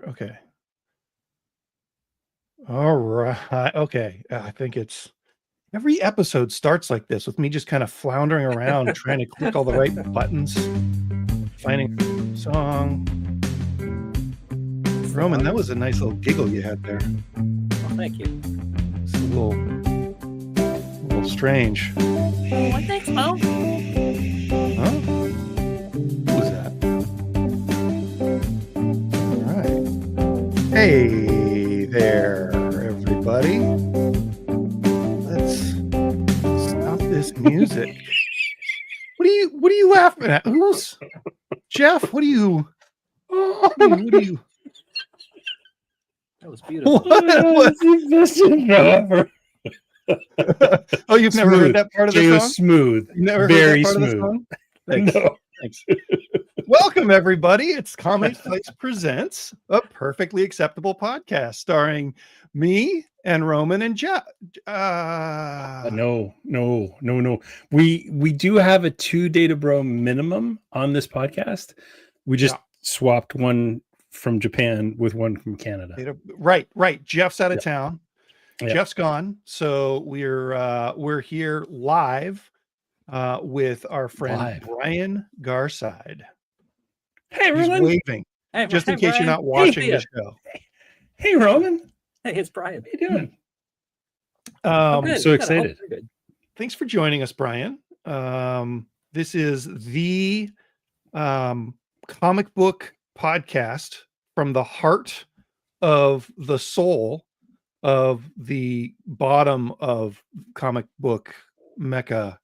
Okay. All right. Okay. I think it's every episode starts like this with me just kind of floundering around trying to click all the right buttons, finding a song. Roman, that was a nice little giggle you had there. Well, thank you. It's a little strange. Oh, I think so. Huh? Who was that? All right. Hey there, everybody. Let's stop this music. What are you laughing at? Who's Jeff? What are you? That was beautiful. Oh, you've never heard that part of the song? Smooth. You never Very heard that part smooth. of the song? Thanks. No. Thanks. Welcome, everybody. It's Comedy Place Presents, a perfectly acceptable podcast starring me and Roman and Jeff. No. We do have a 2 Data Bro minimum on this podcast. We just swapped one from Japan with one from Canada. Right. Jeff's out of town. Yeah. Jeff's gone. So we're here live with our friend Brian Garside. Hey, He's Roman. waving. Hey, Just in hey, case Brian. you're not watching Hey, the show. Hey, Roman. Hey, it's Brian. How you doing? Good. So excited. Good. Thanks for joining us, Brian. This is the comic book podcast from the heart of the soul of the bottom of comic book Mecca,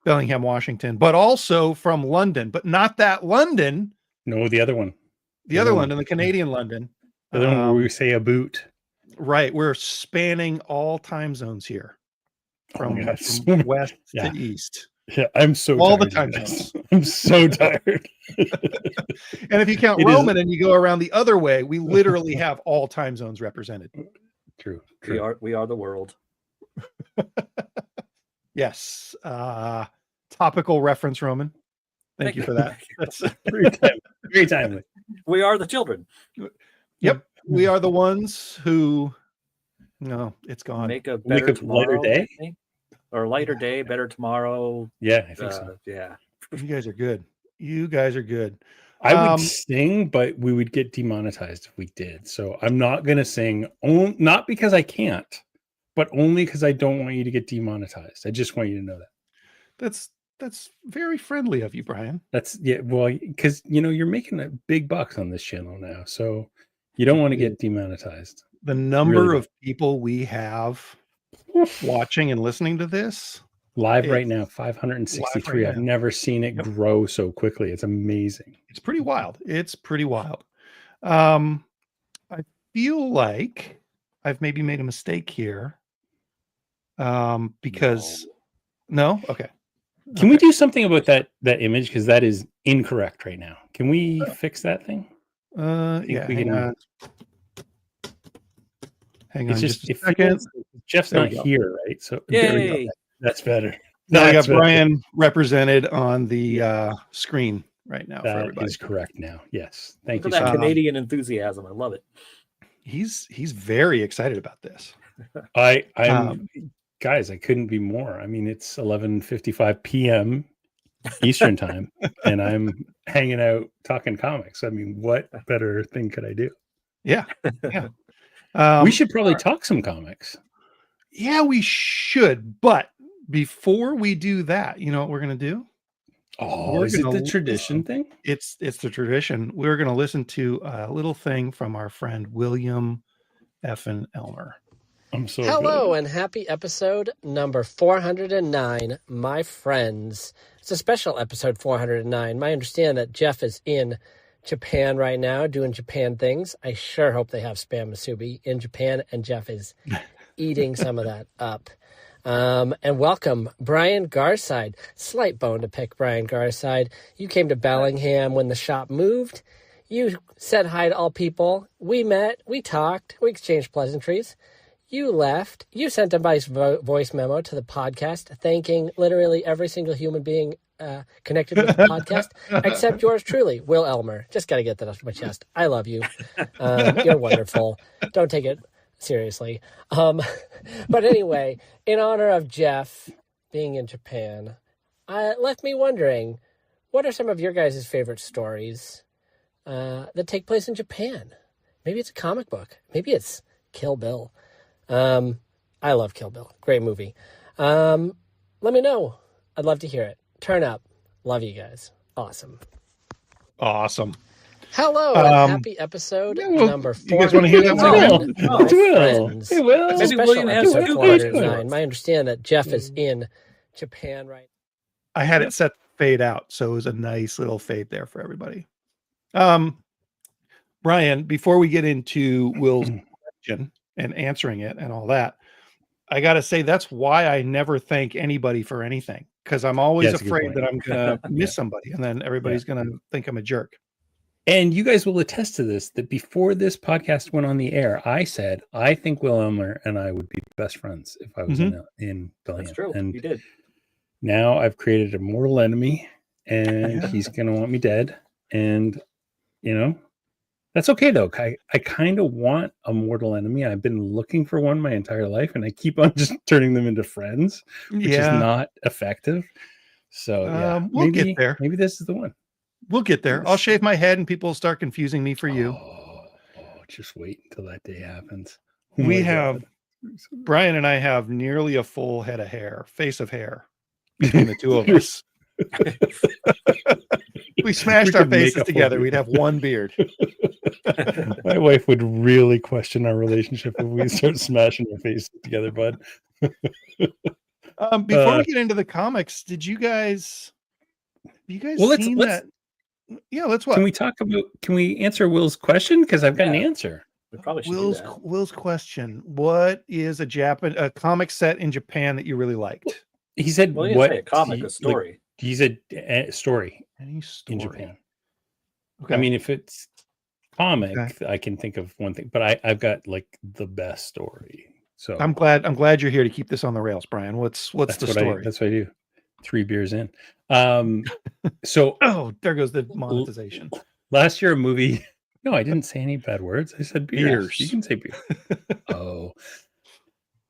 Bellingham, Washington, but also from London, but not that London. No, the other one. The other London, the Canadian London. The other one where we say a boot. Right. We're spanning all time zones here from west to east. Yeah, I'm so all tired the time zones. I'm so tired. And if you count Roman and you go around the other way, we literally have all time zones represented. True. We are the world. Yes. Topical reference, Roman. Thank you for that. That's very timely. We are the children. Yep. We are the ones who it's gone. Make a better tomorrow, lighter day. Or lighter day, better tomorrow. Yeah, I think so. Yeah. You guys are good. I would sing, but we would get demonetized if we did. So I'm not going to sing, not because I can't, but only because I don't want you to get demonetized. I just want you to know that. That's very friendly of you, Brian. Well, because you're making big bucks on this channel now, so you don't want to get demonetized. The number of people we have watching and listening to this live right now, 563. I've never seen it grow so quickly. It's amazing. It's pretty wild. I feel like I've maybe made a mistake here. Because no? Okay. Can we do something about that image? Because that is incorrect right now. Can we fix that thing? Hang on just a second. Jeff's not here, right? So there we go. That's better. Now I got Brian represented on the screen right now. That for everybody. is correct now. Yes. Thank you. Look at that Canadian enthusiasm. I love it. He's very excited about this. I'm guys, I couldn't be more. I mean, it's 11:55 p.m. Eastern time, and I'm hanging out talking comics. I mean, what better thing could I do? Yeah. We should probably talk some comics. Yeah, we should. But before we do that, you know what we're going to do? Oh, is it the tradition thing? It's the tradition. We're going to listen to a little thing from our friend William Effin Elmer. Hello and happy episode number 409, my friends. It's a special episode 409. I understand that Jeff is in Japan right now doing Japan things. I sure hope they have Spam Musubi in Japan and Jeff is eating some of that up. And welcome, Brian Garside. Slight bone to pick, Brian Garside. You came to Bellingham when the shop moved. You said hi to all people. We met, we talked, we exchanged pleasantries. You left. You sent a voice memo to the podcast thanking literally every single human being connected with the podcast, except yours truly, Will Elmer. Just got to get that off my chest. I love you. You're wonderful. Don't take it seriously. But anyway, in honor of Jeff being in Japan, left me wondering, what are some of your guys' favorite stories that take place in Japan? Maybe it's a comic book. Maybe it's Kill Bill. I love Kill Bill. Great movie. Let me know. I'd love to hear it. Turn up. Love you guys. Awesome. Awesome. Hello and happy episode number 4. You guys want to hear that one? Friends. Hey, Will. Maybe Special William has episode two 409. I understand that Jeff is in Japan right I had it set to fade out, so it was a nice little fade there for everybody. Brian, before we get into Will's question and answering it and all that, I got to say that's why I never thank anybody for anything, because I'm always afraid that I'm going to miss somebody, and then everybody's going to think I'm a jerk. And you guys will attest to this, that before this podcast went on the air, I said, I think Will Elmer and I would be best friends if I was in Billion. That's true. And You did. now I've created a mortal enemy, and he's going to want me dead. And, you know, that's okay, though. I kind of want a mortal enemy. I've been looking for one my entire life, and I keep on just turning them into friends, which is not effective. So, we'll get there. Maybe this is the one. We'll get there. I'll shave my head and people will start confusing me for you. Oh, just wait until that day happens. Brian and I have nearly a full head of hair, face of hair between the two of us. We smashed our faces together. We'd have one beard. My wife would really question our relationship if we start smashing our faces together, bud. Before we get into the comics, did you guys seen that? Yeah, let's what? Can we answer Will's question? Because I've got an answer. We probably should do that. Will's question. What is a comic set in Japan that you really liked? He said, well, he didn't say a comic, a story. Like, he said a story. Any story in Japan. Okay. I mean, if it's comic, I can think of one thing, but I've got like the best story. So I'm glad you're here to keep this on the rails, Brian. What's the story? That's what I do. 3 beers in. So there goes the monetization. Last year, a movie. No, I didn't say any bad words. I said beers. You can say beer.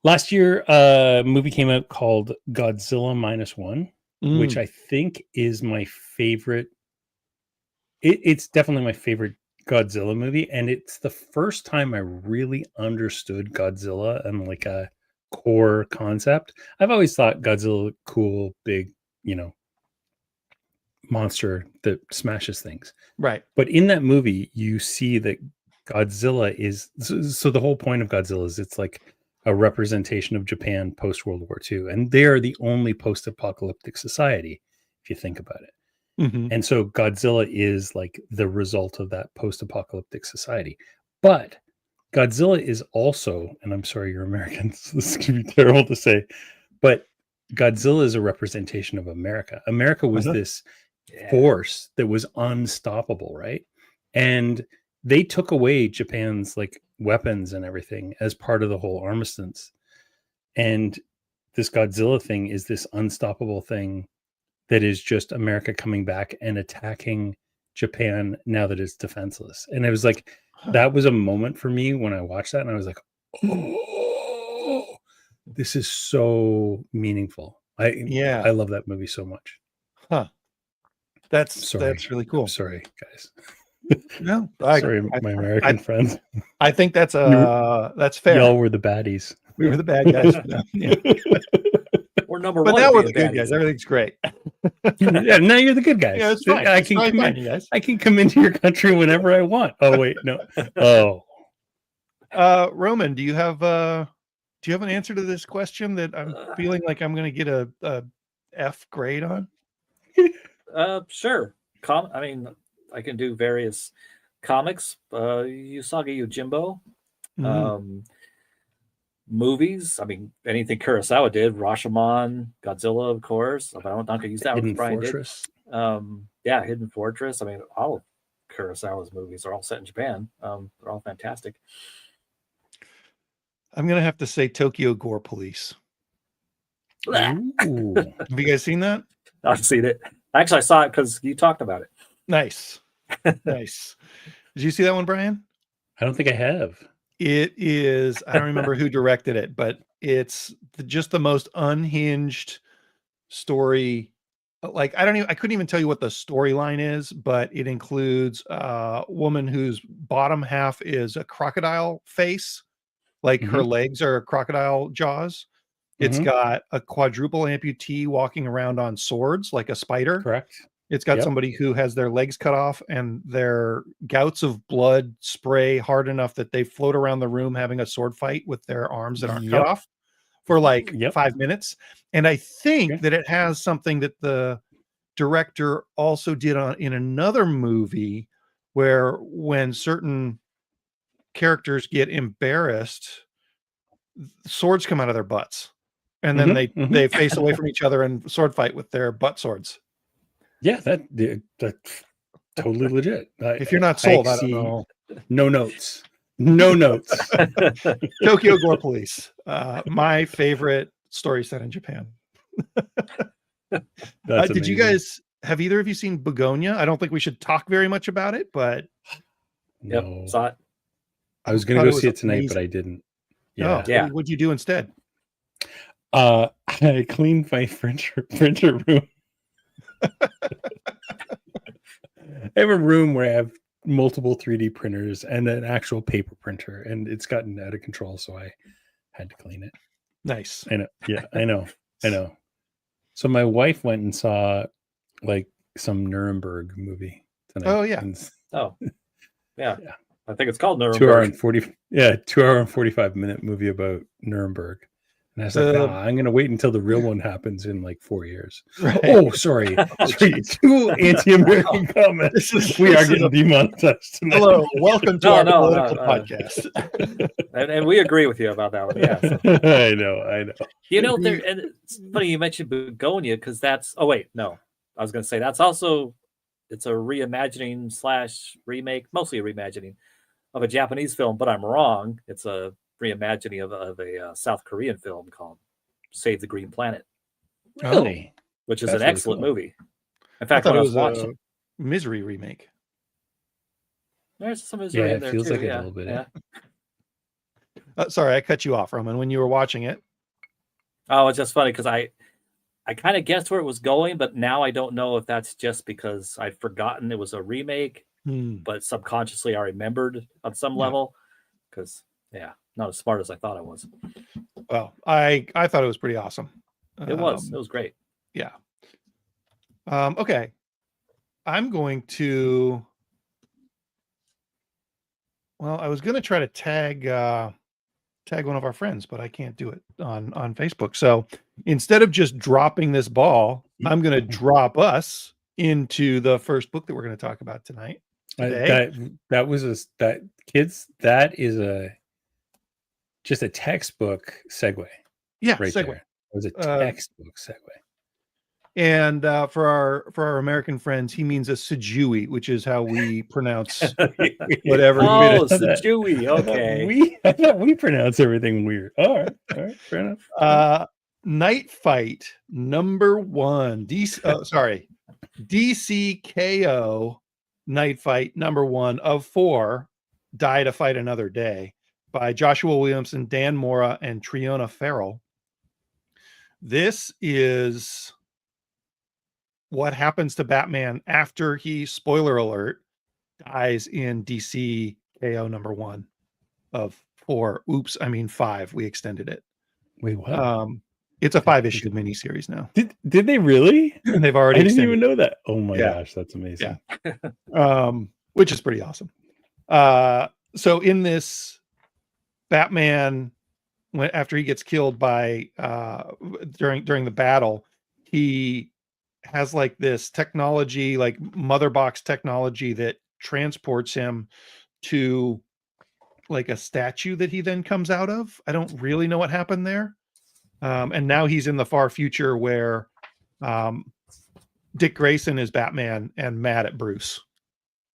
Last year, a movie came out called Godzilla -1, which I think is my favorite. It's definitely my favorite Godzilla movie, and it's the first time I really understood Godzilla and like a core concept. I've always thought Godzilla cool, big, monster that smashes things. Right. But in that movie, you see that Godzilla is so the whole point of Godzilla is it's like a representation of Japan post World War II, and they are the only post-apocalyptic society if you think about it. And so Godzilla is like the result of that post-apocalyptic society. But Godzilla is also, and I'm sorry, you're Americans, this is going to be terrible to say, but Godzilla is a representation of America. America was this force that was unstoppable, right? And they took away Japan's like weapons and everything as part of the whole armistice. And this Godzilla thing is this unstoppable thing that is just America coming back and attacking Japan now that it's defenseless. And it was like, that was a moment for me when I watched that. And I was like, oh, this is so meanymerical. I love that movie so much. That's really cool. I'm sorry, guys. No, sorry, my American friends. I think that's fair. Y'all were the baddies. We were the bad guys. Yeah. We're number but one. Now we're the good guys. Everything's great. Yeah, now you're the good guys. Yeah, it's fine. I can come into your country whenever I want. Oh wait, no. Roman, do you have an answer to this question that I'm feeling like I'm going to get a F grade on? Sure. I mean, I can do various comics. Usagi Yojimbo. Movies. I mean, anything Kurosawa did. Rashomon, Godzilla, of course. I don't think I used that one. Brian Fortress. Did. Hidden Fortress. I mean, all of Kurosawa's movies are all set in Japan. They're all fantastic. I'm gonna have to say Tokyo Gore Police. Ooh. Have you guys seen that? I've seen it. Actually, I saw it because you talked about it. Nice. Nice. Did you see that one, Brian? I don't think I have. It is, I don't remember who directed it, but it's just the most unhinged story. Like, I couldn't even tell you what the storyline is, but it includes a woman whose bottom half is a crocodile face, like her legs are crocodile jaws. It's got a quadruple amputee walking around on swords like a spider. Correct. It's got somebody who has their legs cut off and their gouts of blood spray hard enough that they float around the room having a sword fight with their arms that aren't cut off for like 5 minutes. And I think that it has something that the director also did in another movie where when certain characters get embarrassed, swords come out of their butts. And then they face away from each other and sword fight with their butt swords. Yeah, that's totally legit. If you're not sold, I don't know. No notes. No notes. Tokyo Gore Police. My favorite story set in Japan. Did you guys, have either of you seen Begonia? I don't think we should talk very much about it, but no. Saw it. I was going to go see it tonight, but I didn't. Yeah. Oh, what'd you do instead? I cleaned my printer room. I have a room where I have multiple 3D printers and an actual paper printer, and it's gotten out of control, so I had to clean it. Nice. I know. Yeah, I know. So my wife went and saw like some Nuremberg movie tonight. Oh yeah. Yeah. I think it's called Nuremberg. 2 hour and 45-minute movie about Nuremberg. And I was like, I'm going to wait until the real one happens in like 4 years. Right. Oh, sorry. 2 anti-American comments. We are getting demonetized tonight. Hello. Welcome to our political podcast. And we agree with you about that one. Yeah. So. I know. You know, and it's funny you mentioned Begonia because that's, I was going to say that's also, it's a reimagining / remake, mostly a reimagining of a Japanese film, but I'm wrong. It's a reimagining of a South Korean film called Save the Green Planet. Really? Which is an excellent movie. In fact, when I was watching a Misery remake. There's some Misery in there feels too. Like a little bit. Yeah. Sorry, I cut you off, Roman, when you were watching it. Oh, it's just funny because I kind of guessed where it was going, but now I don't know if that's just because I'd forgotten it was a remake, but subconsciously I remembered on some level because, not as smart as I thought I was. Well, I thought it was pretty awesome. It was great. Yeah. Okay. I'm going to, I was going to try to tag one of our friends, but I can't do it on Facebook. So instead of just dropping this ball, I'm going to drop us into the first book that we're going to talk about tonight. That is just a textbook segue. Yeah, right segue. There. It was a textbook segue. And for our American friends, he means a sejui, which is how we pronounce whatever. Oh, sejui. Okay. I thought we pronounce everything weird. All right, fair enough. Night Fight #1. DCKO Night Fight #1 of 4. Die to Fight Another Day by Joshua Williamson, Dan Mora, and Triona Farrell. This is what happens to Batman after he, spoiler alert, dies in DC KO #1 of 4. Oops, I mean 5. We extended it. Wait, what? It's a 5-issue miniseries now. Did they really? And they've already. I didn't even know that. Oh my gosh, that's amazing. Yeah. Which is pretty awesome. So in this, Batman, after he gets killed by during the battle, he has like this technology, like mother box technology, that transports him to like a statue that he then comes out of. I don't really know what happened there. And now he's in the far future where Dick Grayson is Batman and mad at Bruce.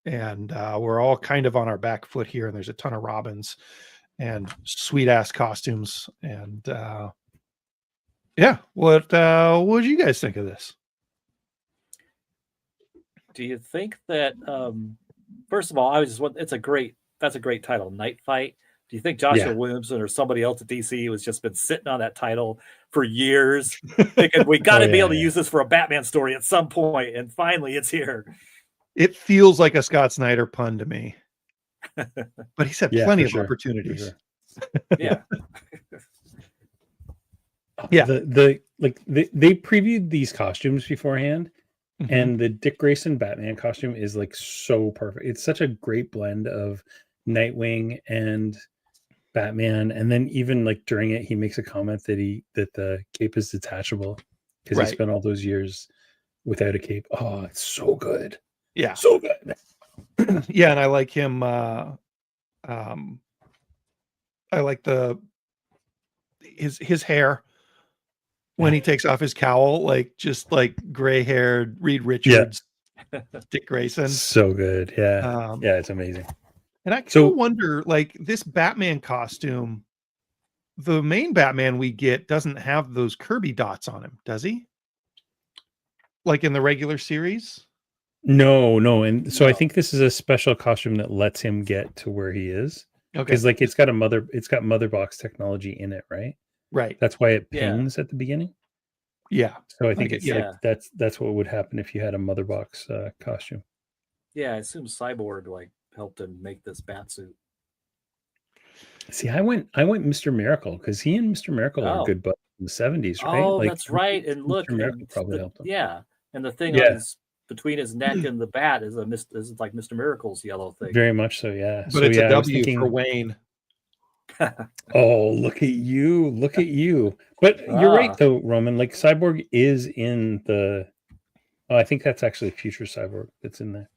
And we're all kind of on our back foot here, and there's a ton of Robins and sweet ass costumes. And what did you guys think of this? Do you think that first of all, that's a great title, Night Fight. Do you think Joshua Williamson or somebody else at DC has just been sitting on that title for years, thinking we got to be able to use this for a Batman story at some point, and finally it's here? It feels like a Scott Snyder pun to me, but he's had plenty of opportunities. Yeah. Yeah. They previewed these costumes beforehand, and the Dick Grayson Batman costume is like so perfect. It's such a great blend of Nightwing and Batman, and then even like during it, he makes a comment that the cape is detachable because he spent all those years without a cape. Oh, it's so good. Yeah, so good. Yeah, and I like him. I like his hair when he takes off his cowl, like just like gray-haired Reed Richards, Dick Grayson. So good. Yeah, it's amazing. And I still wonder, like, this Batman costume, the main Batman we get doesn't have those Kirby dots on him, does he? Like in the regular series? No. And so I think this is a special costume that lets him get to where he is. Okay. Because like it's got mother box technology in it, right? Right. That's why it pings at the beginning. Yeah. So I think it's like that's what would happen if you had a mother box costume. Yeah, I assume Cyborg like helped him make this bat suit. See, I went Mr. Miracle because he and Mr. Miracle are good buddies in the 70s, right? Oh, like, that's right. And look, Mr. Miracle probably helped him. Yeah, and the thing on between his neck and the bat is like Mr. Miracle's yellow thing. Very much so, yeah. But so, it's a W for Wayne. Oh, look at you. But you're right though, Roman. Like Cyborg is in the I think that's actually Future Cyborg that's in there.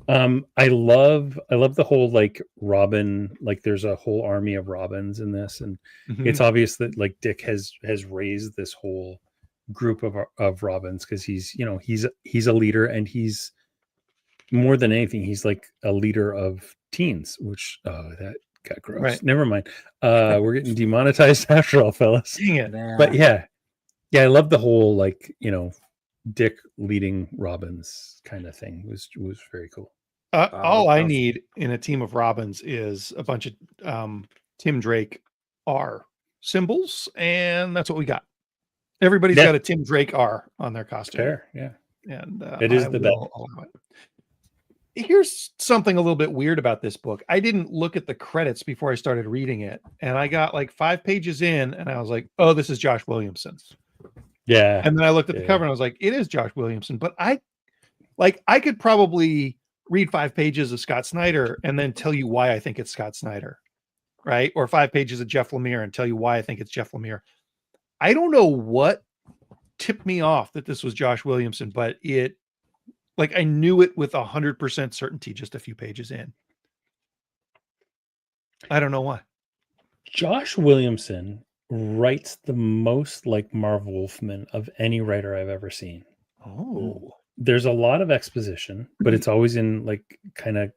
I love the whole like Robin, like there's a whole army of Robins in this, and it's obvious that like Dick has raised this whole group of Robins because he's a leader, and he's more than anything, he's like a leader of teens, which that got gross. Right. Never mind. We're getting demonetized after all, fellas. Dang it. But yeah, I love the whole like Dick leading Robins kind of thing was very cool. All I need in a team of Robins is a bunch of Tim Drake R symbols, and that's what we got. Everybody's got a Tim Drake R on their costume. Fair, yeah. And it is the best. Here's something a little bit weird about this book. I didn't look at the credits before I started reading it, and I got like 5 pages in, and I was like, "Oh, this is Josh Williamson." Yeah. And then I looked at the cover, and I was like, "It is Josh Williamson." But I could probably read 5 pages of Scott Snyder and then tell you why I think it's Scott Snyder, right? Or 5 pages of Jeff Lemire and tell you why I think it's Jeff Lemire. I don't know what tipped me off that this was Josh Williamson, but I knew it with 100% certainty just a few pages in. I don't know why. Josh Williamson writes the most like Marv Wolfman of any writer I've ever seen. Oh. There's a lot of exposition, but it's always in like kind of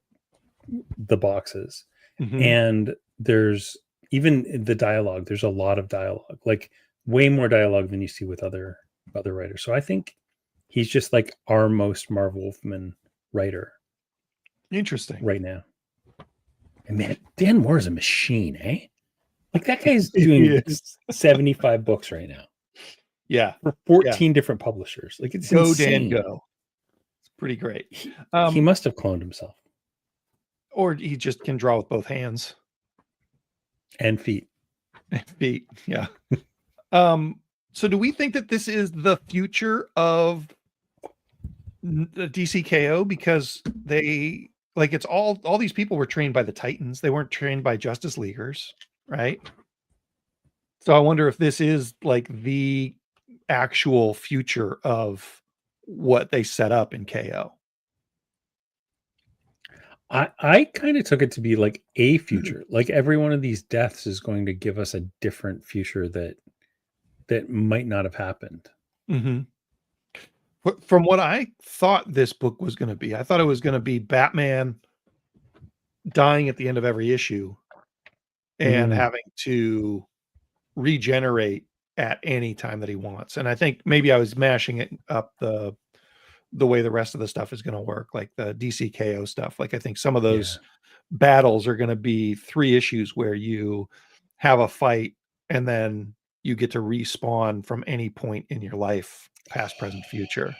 the boxes. And there's even the dialogue. There's a lot of dialogue, like way more dialogue than you see with other writers. So I think he's just like our most Marv Wolfman writer. Interesting. Right now. And man, Dan Moore is a machine, eh? Like that guy's doing 75 books right now. Yeah. For 14 different publishers. Like it's insane. Dan, go. It's pretty great. He must have cloned himself. Or he just can draw with both hands. And feet. Feet, yeah. So do we think that this is the future of the DCKO? Because they it's all these people were trained by the Titans. They weren't trained by Justice Leaguers, right? So I wonder if this is like the actual future of what they set up in KO. I kind of took it to be like a future. Like every one of these deaths is going to give us a different future that might not have happened. From what I thought this book was going to be, I thought it was going to be Batman dying at the end of every issue and having to regenerate at any time that he wants. And I think maybe I was mashing it up the the way the rest of the stuff is going to work, like the DCKO stuff. Like I think some of those battles are going to be 3 issues where you have a fight and then you get to respawn from any point in your life, past, present, future,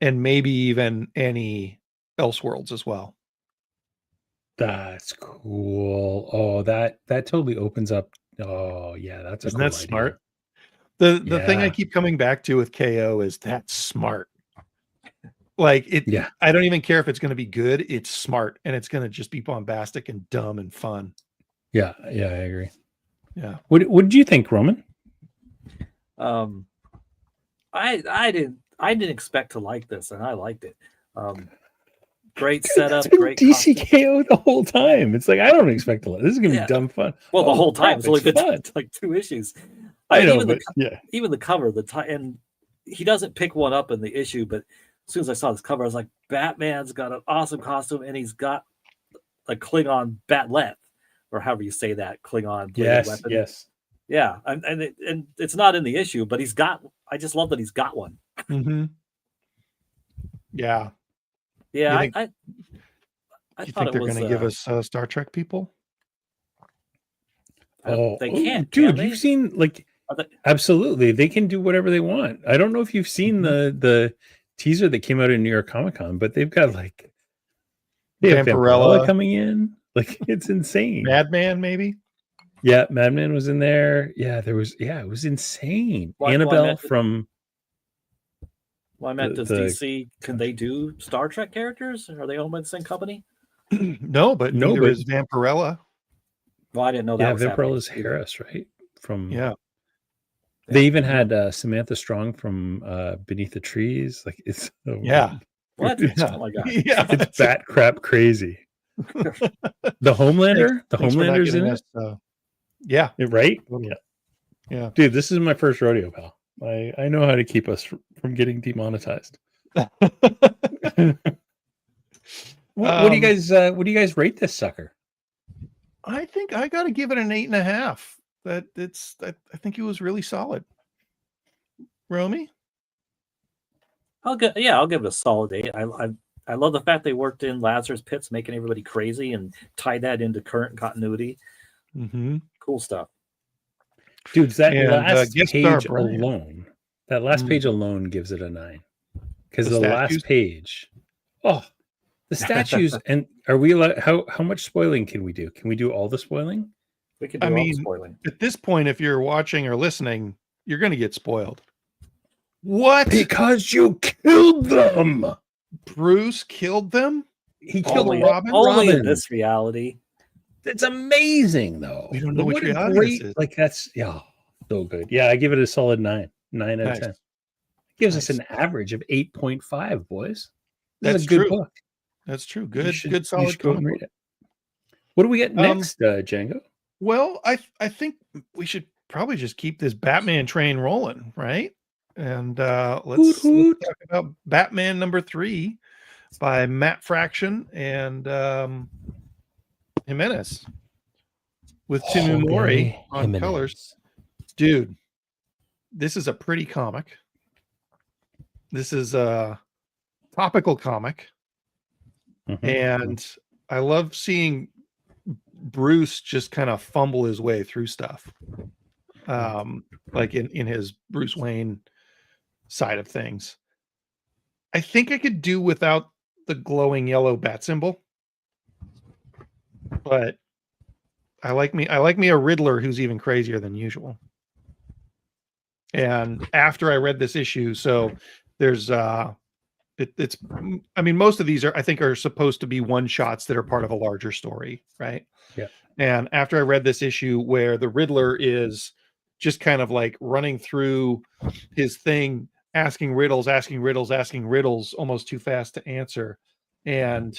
and maybe even any Elseworlds as well. That's cool. Oh, that totally opens up. Oh yeah, that's a Isn't cool that idea. smart? The thing I keep coming back to with KO is that's smart. Like it, Yeah. I don't even care if it's going to be good. It's smart, and it's going to just be bombastic and dumb and fun. Yeah, I agree. Yeah. What did you think, Roman? I didn't expect to like this, and I liked it. Great Dude, setup, that's been great DCKO the whole time. It's like I don't expect to like this. Is gonna be dumb fun. Well, the whole time crap, it's only been fun. like 2 issues. I know, even but even the cover, and he doesn't pick one up in the issue, but as soon as I saw this cover, I was like, Batman's got an awesome costume, and he's got a Klingon bat'leth, or however you say that, Klingon bladed weapon. Yes. Yeah, and it's not in the issue, but he's got. I just love that he's got one. Mm-hmm. Yeah. Yeah, I thought think they're going to give us Star Trek people? They can't, dude. can You've seen like absolutely. They can do whatever they want. I don't know if you've seen the teaser that came out in New York Comic Con, but they've got like Vampirella coming in. Like it's insane. Madman, maybe. Yeah, Madman was in there. Yeah, there was. Yeah, it was insane. Annabelle from. Well, I meant, does DC, can they do Star Trek characters? Are they owned by the same company? No, but neither is Vampirella. Well, I didn't know that was Vampirella's Harris, right? From They even had Samantha Strong from Beneath the Trees. Like it's so What? Oh my god! Yeah, it's bat crap crazy. The Homelander, Homelander's in it. Yeah, right. Yeah, dude, this is my first rodeo, pal. I know how to keep us from getting demonetized. What do you guys? What do you guys rate this sucker? I think I got to give it an 8.5. I think it was really solid. Romy, I'll give it a solid 8. I love the fact they worked in Lazarus Pits, making everybody crazy, and tied that into current continuity. Mm-hmm. Cool stuff, dude. That last page alone, page alone gives it a 9 because the last page. Oh, the statues. And are we allowed? How much spoiling can we do? Can we do all the spoiling? We can do all the spoiling. At this point, if you're watching or listening, you're going to get spoiled. What? Because you killed them. Bruce killed them? He killed Robin? Only in this reality. It's amazing, though. We don't know which reality this is. Like, that's, so good. Yeah, I give it a solid 9. 9 out of 10. It gives us an average of 8.5, boys. That's a good book. That's true. Good solid go and read it. What do we get next, Django? Well, I think we should probably just keep this Batman train rolling, right? And let's talk about Batman #3 by Matt Fraction and Jimenez with Tim Mori on colors. Dude, this is a pretty comic. This is a topical comic. And I love seeing Bruce just kind of fumble his way through stuff. Like in his Bruce Wayne side of things. I think I could do without the glowing yellow bat symbol. But I like me a Riddler who's even crazier than usual. And after I read this issue, so there's it's I mean, most of these are supposed to be one shots that are part of a larger story, right? Yeah. And after I read this issue where the Riddler is just kind of like running through his thing, asking riddles, almost too fast to answer, and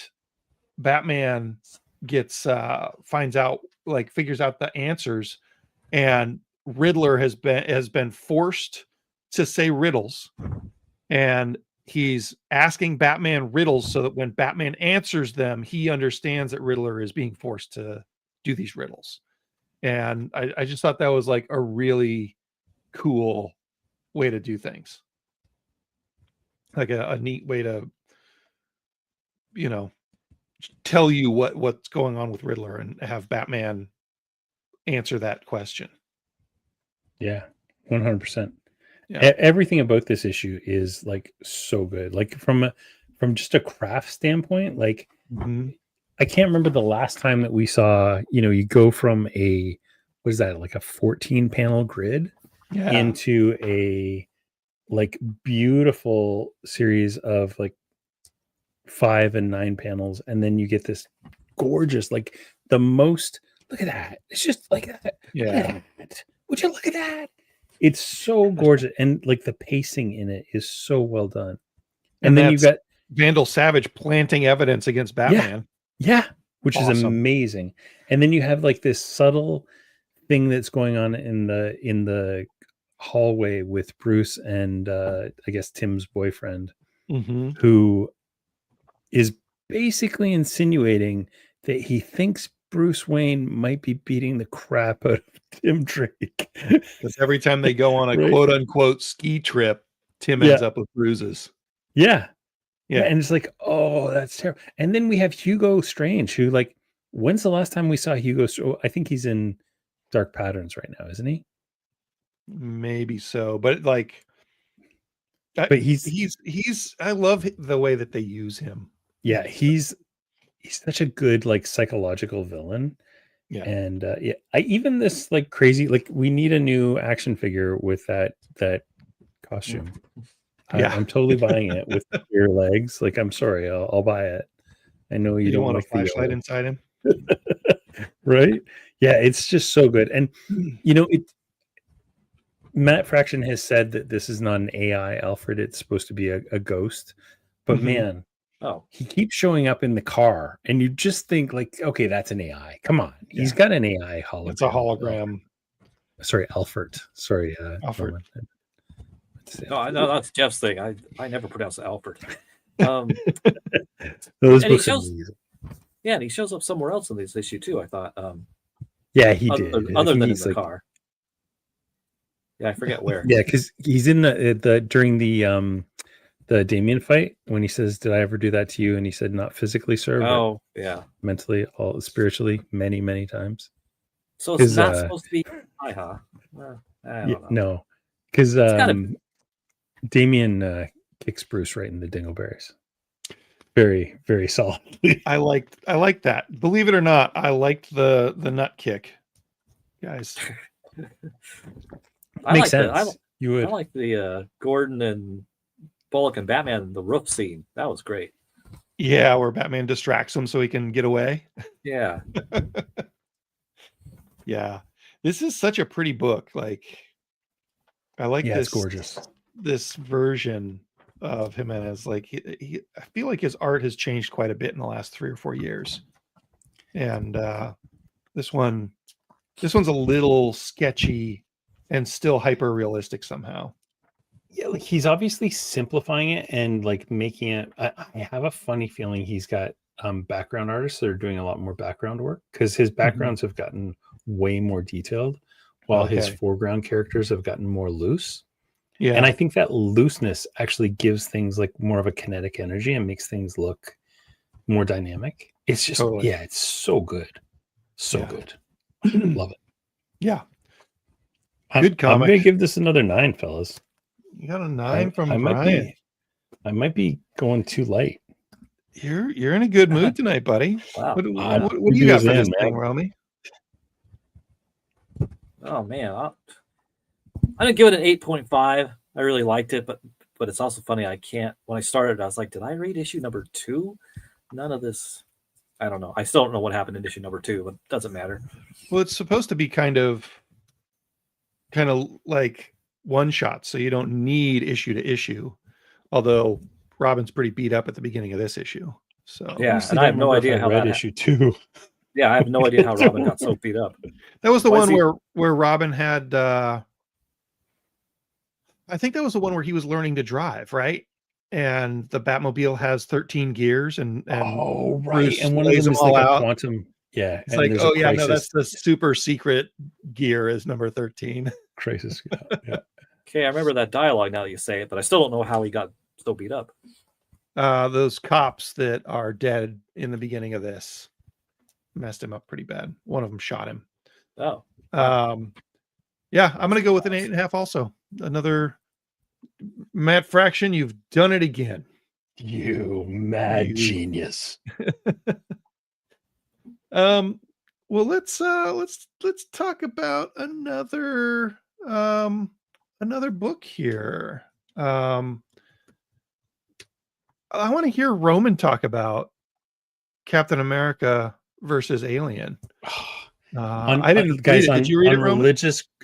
Batman gets figures out the answers, and Riddler has been forced to say riddles, and he's asking Batman riddles so that when Batman answers them, he understands that Riddler is being forced to do these riddles. And I just thought that was like a really cool way to do things. like a neat way to, tell you what's going on with Riddler and have Batman answer that question. Yeah, 100%. Yeah. Everything about this issue is like so good. Like from just a craft standpoint, like I can't remember the last time that we saw, you go from what is that, like a 14 panel grid into a like beautiful series of like 5 and 9 panels, and then you get this gorgeous, like the most. Look at that! It's just like that. Yeah. Would you look at that? It's so gorgeous, and like the pacing in it is so well done. And then you've got Vandal Savage planting evidence against Batman. Yeah, which is amazing. And then you have like this subtle thing that's going on in the hallway with Bruce and I guess Tim's boyfriend, who is basically insinuating that he thinks Bruce Wayne might be beating the crap out of Tim Drake. Because every time they go on a quote unquote ski trip, Tim ends up with bruises. Yeah. And it's like, oh, that's terrible. And then we have Hugo Strange, who, like, when's the last time we saw Hugo? I think he's in Dark Patterns right now, isn't he? Maybe so, but like, he's I love the way that they use him. Yeah, he's such a good like psychological villain. Yeah, and I even this like crazy, like, we need a new action figure with that costume. I'm totally buying it with your legs. Like, I'm sorry, I'll buy it. I know you don't want like a flashlight inside him, right? Yeah, it's just so good. And Matt Fraction has said that this is not an AI Alfred; it's supposed to be a ghost. But man, he keeps showing up in the car, and you just think like, okay, that's an AI. Come on, he's got an AI hologram. It's a hologram. Sorry, Alfred. Sorry, Alfred. No, that's Jeff's thing. I never pronounce Alfred. Those and he shows, and he shows up somewhere else in this issue too. I thought. Yeah, he did. Other than in the car. Yeah, I forget where. Yeah, because he's in the during the Damien fight when he says, "Did I ever do that to you?" And he said, "Not physically, sir." Oh, yeah. Mentally, all spiritually, many, many times. So it's not supposed to be high, huh? I don't know. No, because Damien kicks Bruce right in the dingleberries. Very, very solidly. I like that. Believe it or not, I liked the nut kick, guys. Makes sense. You would. I like the Gordon and Bullock and Batman, the roof scene. That was great. Yeah, where Batman distracts him so he can get away. Yeah. Yeah. This is such a pretty book. Like, I like this. It's gorgeous. This version of Jimenez. Like, I feel like his art has changed quite a bit in the last 3 or 4 years. And this one's a little sketchy and still hyper realistic somehow. Yeah, like he's obviously simplifying it and like making it. I have a funny feeling he's got background artists that are doing a lot more background work, because his backgrounds have gotten way more detailed, while his foreground characters have gotten more loose. Yeah, and I think that looseness actually gives things like more of a kinetic energy and makes things look more dynamic. It's just it's so good, good. Love it. Yeah. Good comic. I'm gonna give this another 9, fellas. You got a 9 from Brian. I might be going too light. You're in a good mood tonight, buddy. Wow. What do you got for this thing, Romy? Oh man, I'm gonna give it an 8.5. I really liked it, but it's also funny. I can't. When I started, I was like, did I read issue number 2? None of this. I don't know. I still don't know what happened in issue number 2, but it doesn't matter. Well, it's supposed to be kind of like one shot, so you don't need issue to issue. Although Robin's pretty beat up at the beginning of this issue, so yeah, and I have no idea how that issue 2. Yeah, I have no idea how Robin got so beat up. That was the one where Robin had. I think that was the one where he was learning to drive, right? And the Batmobile has 13 gears, and right, Bruce and one of them is like a quantum. Yeah, it's like, oh yeah, no, that's the super secret gear is number 13. Crisis. Yeah. Okay, I remember that dialogue now that you say it, but I still don't know how he got still beat up. Those cops that are dead in the beginning of this messed him up pretty bad. One of them shot him. Oh, yeah, I'm gonna go with an 8.5. Also, another Matt Fraction. You've done it again. You mad genius. Well, let's talk about another book here. I want to hear Roman talk about Captain America versus Alien. I didn't guys, read it. Did you read it, Roman?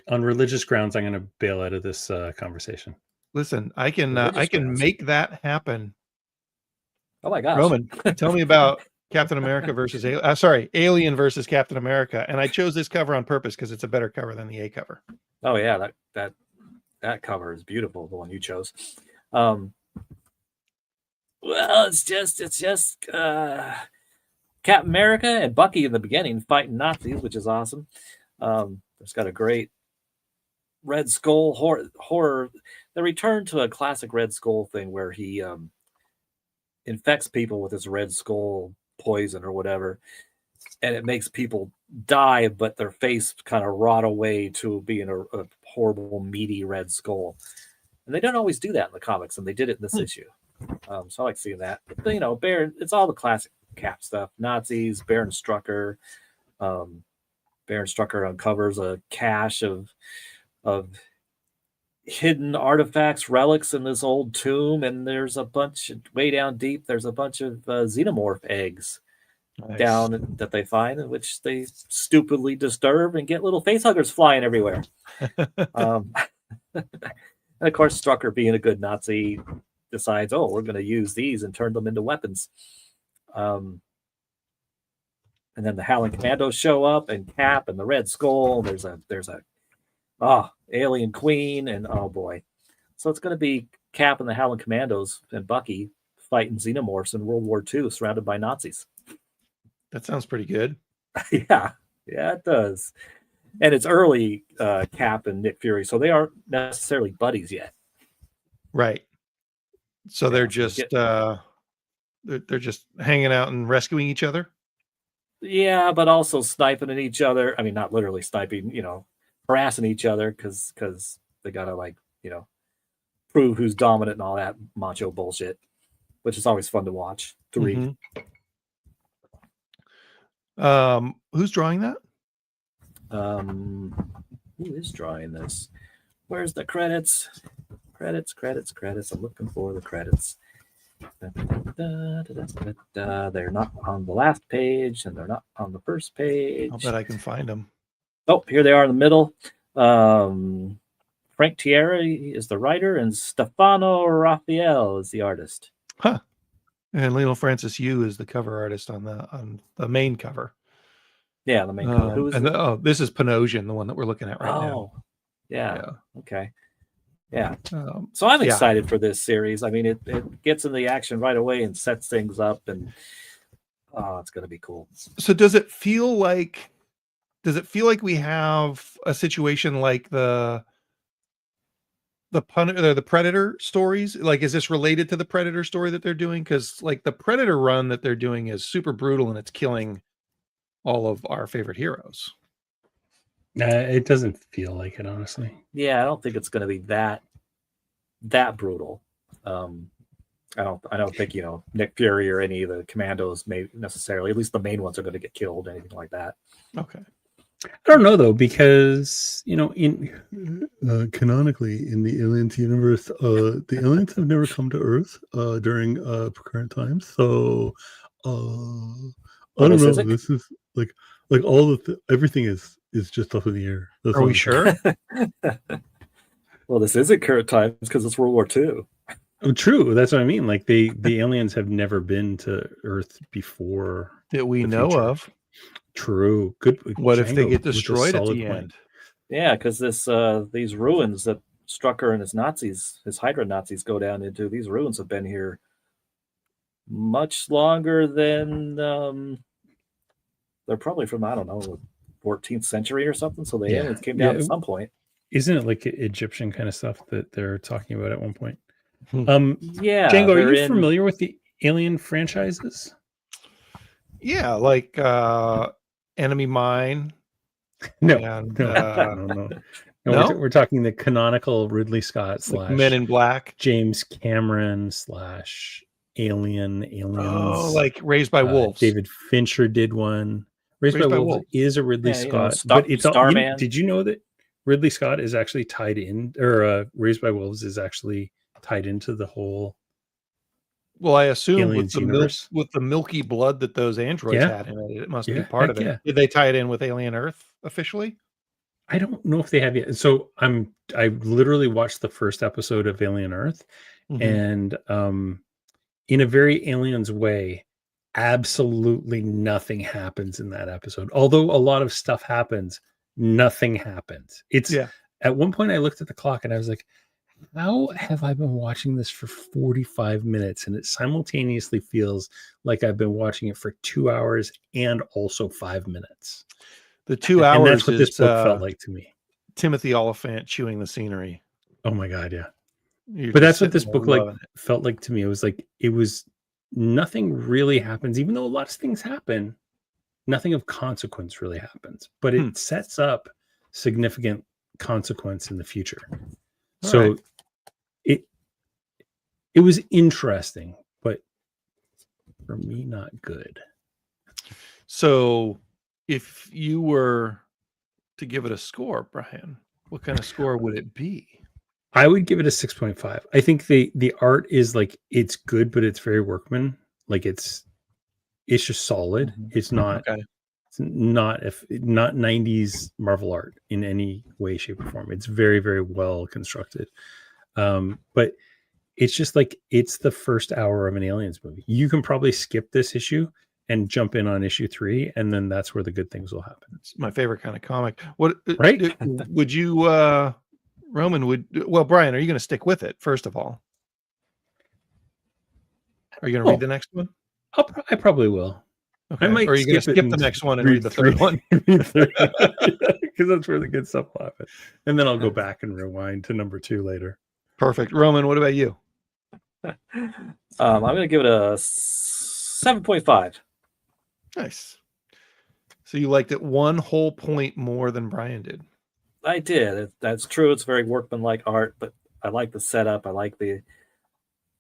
On religious grounds, I'm going to bail out of this conversation. Listen, I can make that happen. Oh my gosh, Roman, tell me about Captain America versus Alien versus Captain America. And I chose this cover on purpose because it's a better cover than the A cover. Oh yeah, that cover is beautiful. The one you chose. Well, it's just Captain America and Bucky in the beginning fighting Nazis, which is awesome. It's got a great Red Skull horror. The return to a classic Red Skull thing where he infects people with his Red Skull poison or whatever, and it makes people die, but their face kind of rot away to being a horrible, meaty Red Skull. And they don't always do that in the comics, and they did it in this issue. So I like seeing that. But, you know, Baron, it's all the classic Cap stuff. Nazis, Baron Strucker. Baron Strucker uncovers a cache of hidden artifacts, relics in this old tomb, and there's a bunch way down deep. There's a bunch of xenomorph eggs down that they find, in which they stupidly disturb and get little facehuggers flying everywhere. And of course, Strucker, being a good Nazi, decides, oh, we're going to use these and turn them into weapons. And then the Howling Commandos show up, and Cap and the Red Skull. There's a Alien Queen, and oh boy. So it's going to be Cap and the Howling Commandos and Bucky fighting xenomorphs in World War II, surrounded by Nazis. That sounds pretty good. Yeah, it does. And it's early Cap and Nick Fury, so they aren't necessarily buddies yet. Right. So they're just they're just hanging out and rescuing each other. Yeah, but also sniping at each other. I mean, not literally sniping, you know, harassing each other because they gotta, like, you know, prove who's dominant and all that macho bullshit, which is always fun to watch, to read. Who's drawing that? Who is drawing this? Where's the credits? Credits. I'm looking for the credits. They're not on the last page, and they're not on the first page. I'll bet I can find them. Oh, here they are in the middle. Frank Thierry is the writer, and Stefano Raphael is the artist. Huh. And Lionel Francis Yu is the cover artist on the main cover. Yeah, the main cover. Who is it? This is Panosian, the one that we're looking at right now. Yeah. Okay. Yeah. So I'm excited for this series. I mean, it gets in the action right away and sets things up, and it's going to be cool. So does it feel like we have a situation like the Predator stories? Like, is this related to the Predator story that they're doing? Because, like, the Predator run that they're doing is super brutal, and it's killing all of our favorite heroes. It doesn't feel like it, honestly. Yeah, I don't think it's going to be that brutal. I don't think, you know, Nick Fury or any of the commandos may necessarily, at least the main ones, are going to get killed, anything like that. Okay. I don't know, though, because, you know, in canonically in the Aliens universe, the aliens have never come to Earth during current times. So I don't know. This is like all everything is just up in the air. That's Are we sure? Well, this isn't current times because it's World War II. Oh, true. That's what I mean. Like the aliens have never been to Earth before that we know of. True. Good. What if they get destroyed at the end? Yeah, because these ruins that Strucker and his Hydra Nazis go down into, these ruins have been here much longer than they're probably from, I don't know, 14th century or something. So the aliens came down at some point. Isn't it like Egyptian kind of stuff that they're talking about at one point? Yeah, Django, are they're you in. familiar with the Alien franchises? Yeah, like Enemy Mine. No, And, no. No? We're talking the canonical Ridley Scott like Men in Black. James Cameron / Aliens. Oh, like Raised by Wolves. David Fincher did one. Raised by Wolves is a Ridley Scott, but it's Starman. Did you know that Ridley Scott is actually tied in, or Raised by Wolves is actually tied into the whole? Well, I assume with Aliens the universe? with the milky blood that those androids Yeah. had in it, it must Yeah, be part heck of it. yeah. Did they tie it in with Alien Earth officially? I don't know if they have yet. So I literally watched the first episode of Alien Earth, and in a very Aliens way, absolutely nothing happens in that episode. Although a lot of stuff happens, nothing happens. It's at one point I looked at the clock and I was like, how have I been watching this for 45 minutes? And it simultaneously feels like I've been watching it for 2 hours and also 5 minutes. The 2 hours and that's what this book felt like to me. Timothy Oliphant chewing the scenery. Oh my God, yeah. You're but just that's what this sitting book there loving it. felt like to me. It was nothing really happens, even though a lot of things happen. Nothing of consequence really happens, but it sets up significant consequence in the future. So it was interesting, but for me, not good. So if you were to give it a score, Brian, what kind of score would it be? I would give it a 6.5. I think the art is like, it's good, but it's very workman. Like it's just solid. It's not it's not 90s Marvel art in any way, shape, or form. It's very, very well constructed. But it's just like, it's the first hour of an Aliens movie. You can probably skip this issue and jump in on issue 3, and then that's where the good things will happen. It's my favorite kind of comic. What right? Would you Roman Brian, are you going to stick with it first of all? Are you going to read the next one? I probably will. Okay. I might. Or are you going to skip the next one and read the third one? Because that's where the good stuff will happen. And then I'll go back and rewind to number 2 later. Perfect. Roman, what about you? I'm going to give it a 7.5. Nice. So you liked it 1 whole point more than Brian did. I did. That's true. It's very workmanlike art, but I like the setup. I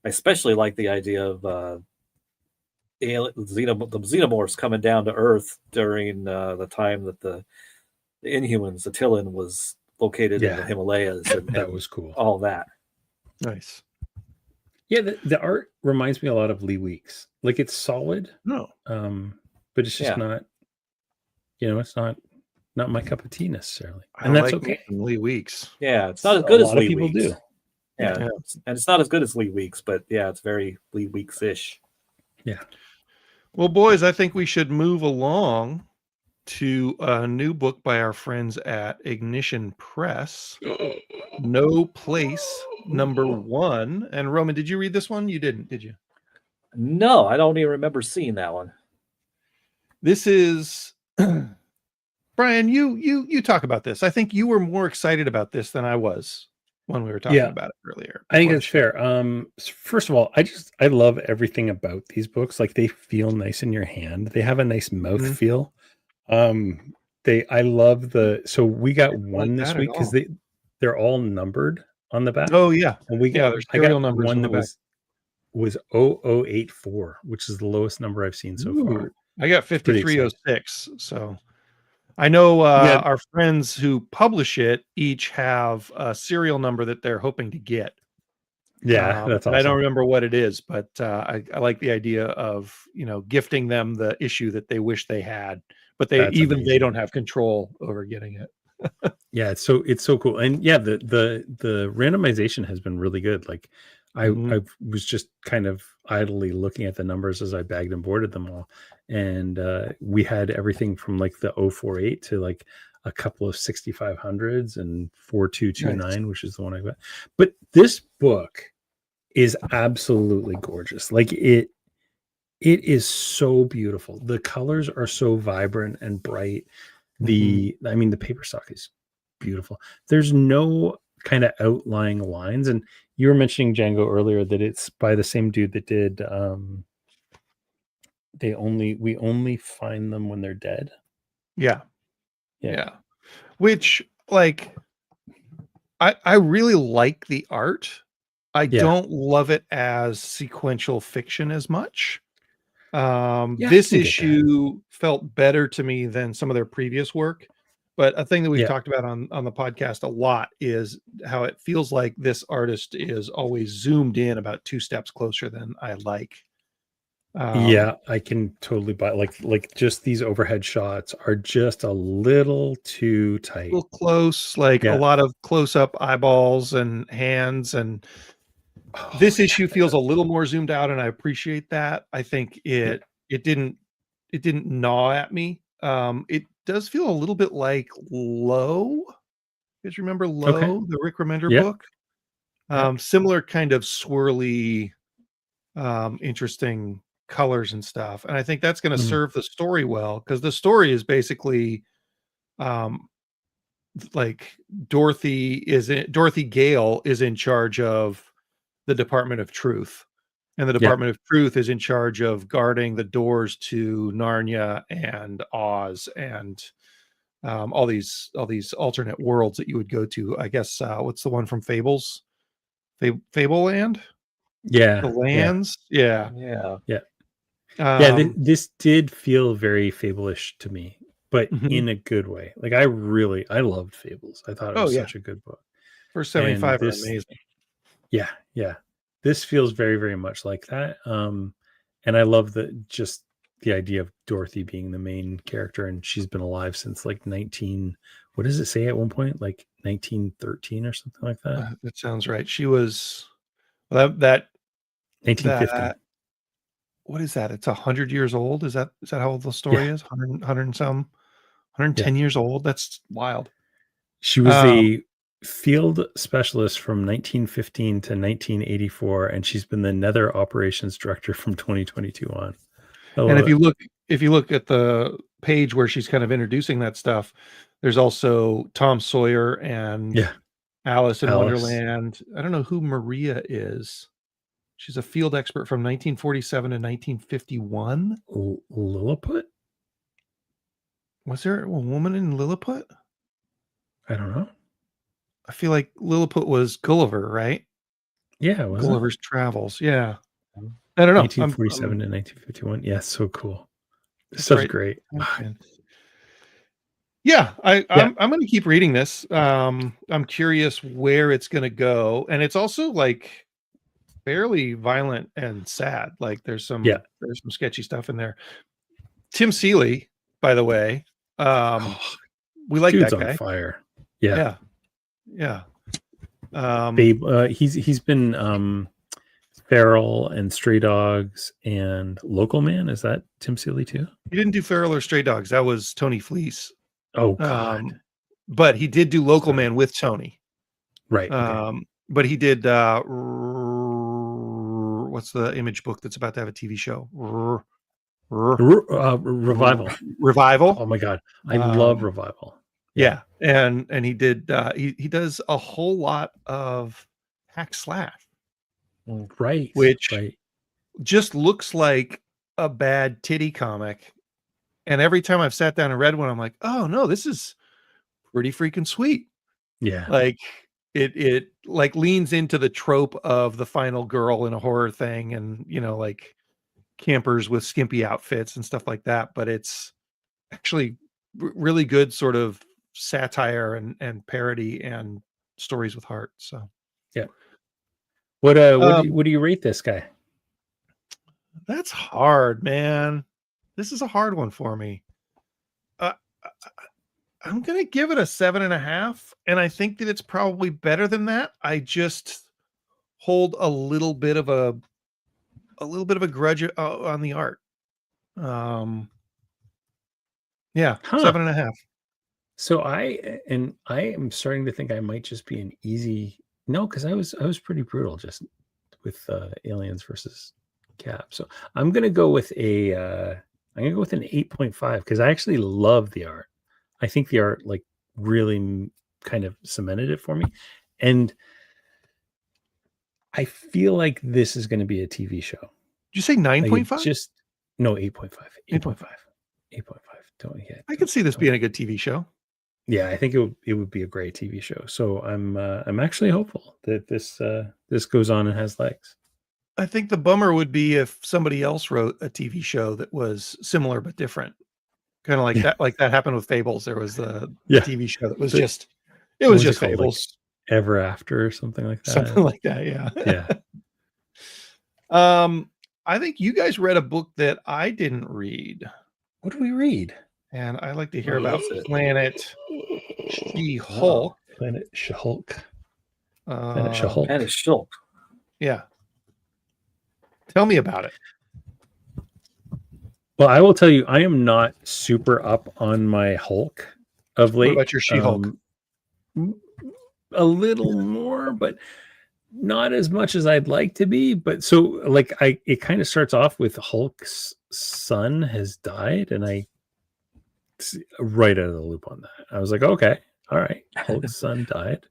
especially like the idea of the xenomorphs coming down to Earth during the time that the Inhumans, the Tillin, was located in the Himalayas. That was cool. All that. Nice. Yeah, the art reminds me a lot of Lee Weeks. Like, it's solid. No. But it's just not, it's not my cup of tea necessarily. And that's okay. Lee Weeks. Yeah, it's not as good as Lee people Weeks. Do. Yeah. And it's not as good as Lee Weeks, but yeah, it's very Lee Weeks-ish. Yeah. Well, boys, I think we should move along to a new book by our friends at Ignition Press. No Place, number 1. And Roman, did you read this one? You didn't, did you? No, I don't even remember seeing that one. This is Brian, you talk about this. I think you were more excited about this than I was when we were talking about it earlier. I think that's fair. First of all, I love everything about these books. Like, they feel nice in your hand. They have a nice mouth feel. I love so we got one this week because they're all numbered on the back. Oh yeah. And there's serial numbers one on the that was 0084, which is the lowest number I've seen so far. I got 5306. So I know our friends who publish it each have a serial number that they're hoping to get. Yeah, that's awesome. I don't remember what it is, but I like the idea of gifting them the issue that they wish they had, but they don't have control over getting it. Yeah, it's so cool. And yeah, the randomization has been really good. Like, I was just kind of idly looking at the numbers as I bagged and boarded them all, and we had everything from like the 048 to like a couple of 6500s and 4229, which is the one I got. But this book is absolutely gorgeous. Like, it is so beautiful. The colors are so vibrant and bright. The paper stock is beautiful. There's no kind of outlying lines. And you were mentioning Django earlier, that it's by the same dude that did we only find them when they're dead. Yeah. Which, like, I really like the art. I don't love it as sequential fiction as much. This issue felt better to me than some of their previous work. But a thing that we've talked about on the podcast a lot is how it feels like this artist is always zoomed in about 2 steps closer than I like. I can totally buy, like just these overhead shots are just a little too tight. A little close, like a lot of close-up eyeballs and hands, and this issue feels a little more zoomed out, and I appreciate that. I think it didn't gnaw at me. It does feel a little bit like Low. You guys remember Low, the Rick Remender book? Similar kind of swirly, interesting colors and stuff. And I think that's going to serve the story well, because the story is basically like Dorothy Gale is in charge of the Department of Truth. And the Department of Truth is in charge of guarding the doors to Narnia and Oz and all these alternate worlds that you would go to. I guess what's the one from Fables? Fableland? The lands? This did feel very Fable-ish to me, but in a good way. Like I loved Fables. I thought it was such a good book. First 75 are amazing. This feels very, very much like that. And I love just the idea of Dorothy being the main character, and she's been alive since like what does it say at one point? Like 1913 or something like that. That sounds right. She was that 1950. What is that? It's 100 years old. Is that how old the story is? 100 and some, 110 years old. That's wild. She was the field specialist from 1915 to 1984, and she's been the Nether operations director from 2022 on. And if you look at the page where she's kind of introducing that stuff, there's also Tom Sawyer and Alice in Wonderland. I don't know who Maria is. She's a field expert from 1947 to 1951. Lilliput? Was there a woman in Lilliput? I don't know. I feel like Lilliput was Gulliver, right? Yeah, Gulliver's Travels. Yeah. I don't know. 1947 to 1951. Yeah, so cool. This stuff's great. Yeah, I'm going to keep reading this. I'm curious where it's going to go, and it's also like fairly violent and sad. Like there's some sketchy stuff in there. Tim Seeley, by the way, we like Dude's that guy. On fire. Yeah. Babe, he's been Feral and Stray Dogs and Local Man. Is that Tim Seeley too? He didn't do Feral or Stray Dogs. That was Tony Fleece. Oh God. But he did do Local Man with Tony. Right. But he did what's the Image book that's about to have a TV show? Revival. Oh my God. I love Revival. Yeah. And he did he does a whole lot of hack slash. Right. Which just looks like a bad titty comic. And every time I've sat down and read one, I'm like, oh no, this is pretty freaking sweet. Yeah. Like it like leans into the trope of the final girl in a horror thing, and like campers with skimpy outfits and stuff like that. But it's actually really good sort of satire and parody and stories with heart. So yeah. What do you rate this guy? That's hard, man. This is a hard one for me. I'm gonna give it a 7.5, and I think that it's probably better than that. I just hold a little bit of a grudge on the art. 7.5. So I am starting to think I might just be an easy because I was pretty brutal just with Aliens versus Cap. So I'm gonna go with an 8.5 because I actually love the art. I think the art like really kind of cemented it for me. And I feel like this is going to be a TV show. Did you say 9.5? Just no 8.5. 8.5. 8.5. Don't get. I could see this being a good TV show. Yeah, I think it would be a great TV show. So I'm actually hopeful that this goes on and has legs. I think the bummer would be if somebody else wrote a TV show that was similar but different. Kind of like that, like that happened with Fables. There was the TV show that was just Fables. Like Ever After or something like that. Something like that, yeah. Yeah. I think you guys read a book that I didn't read. What did we read? And I like to hear about Planet She-Hulk. Planet She-Hulk. Planet She-Hulk. Yeah. Tell me about it. Well, I will tell you, I am not super up on my Hulk of late. What about your She-Hulk? A little more, but not as much as I'd like to be. But so like it kind of starts off with Hulk's son has died, and I right out of the loop on that. I was like, okay, all right, Hulk's son died.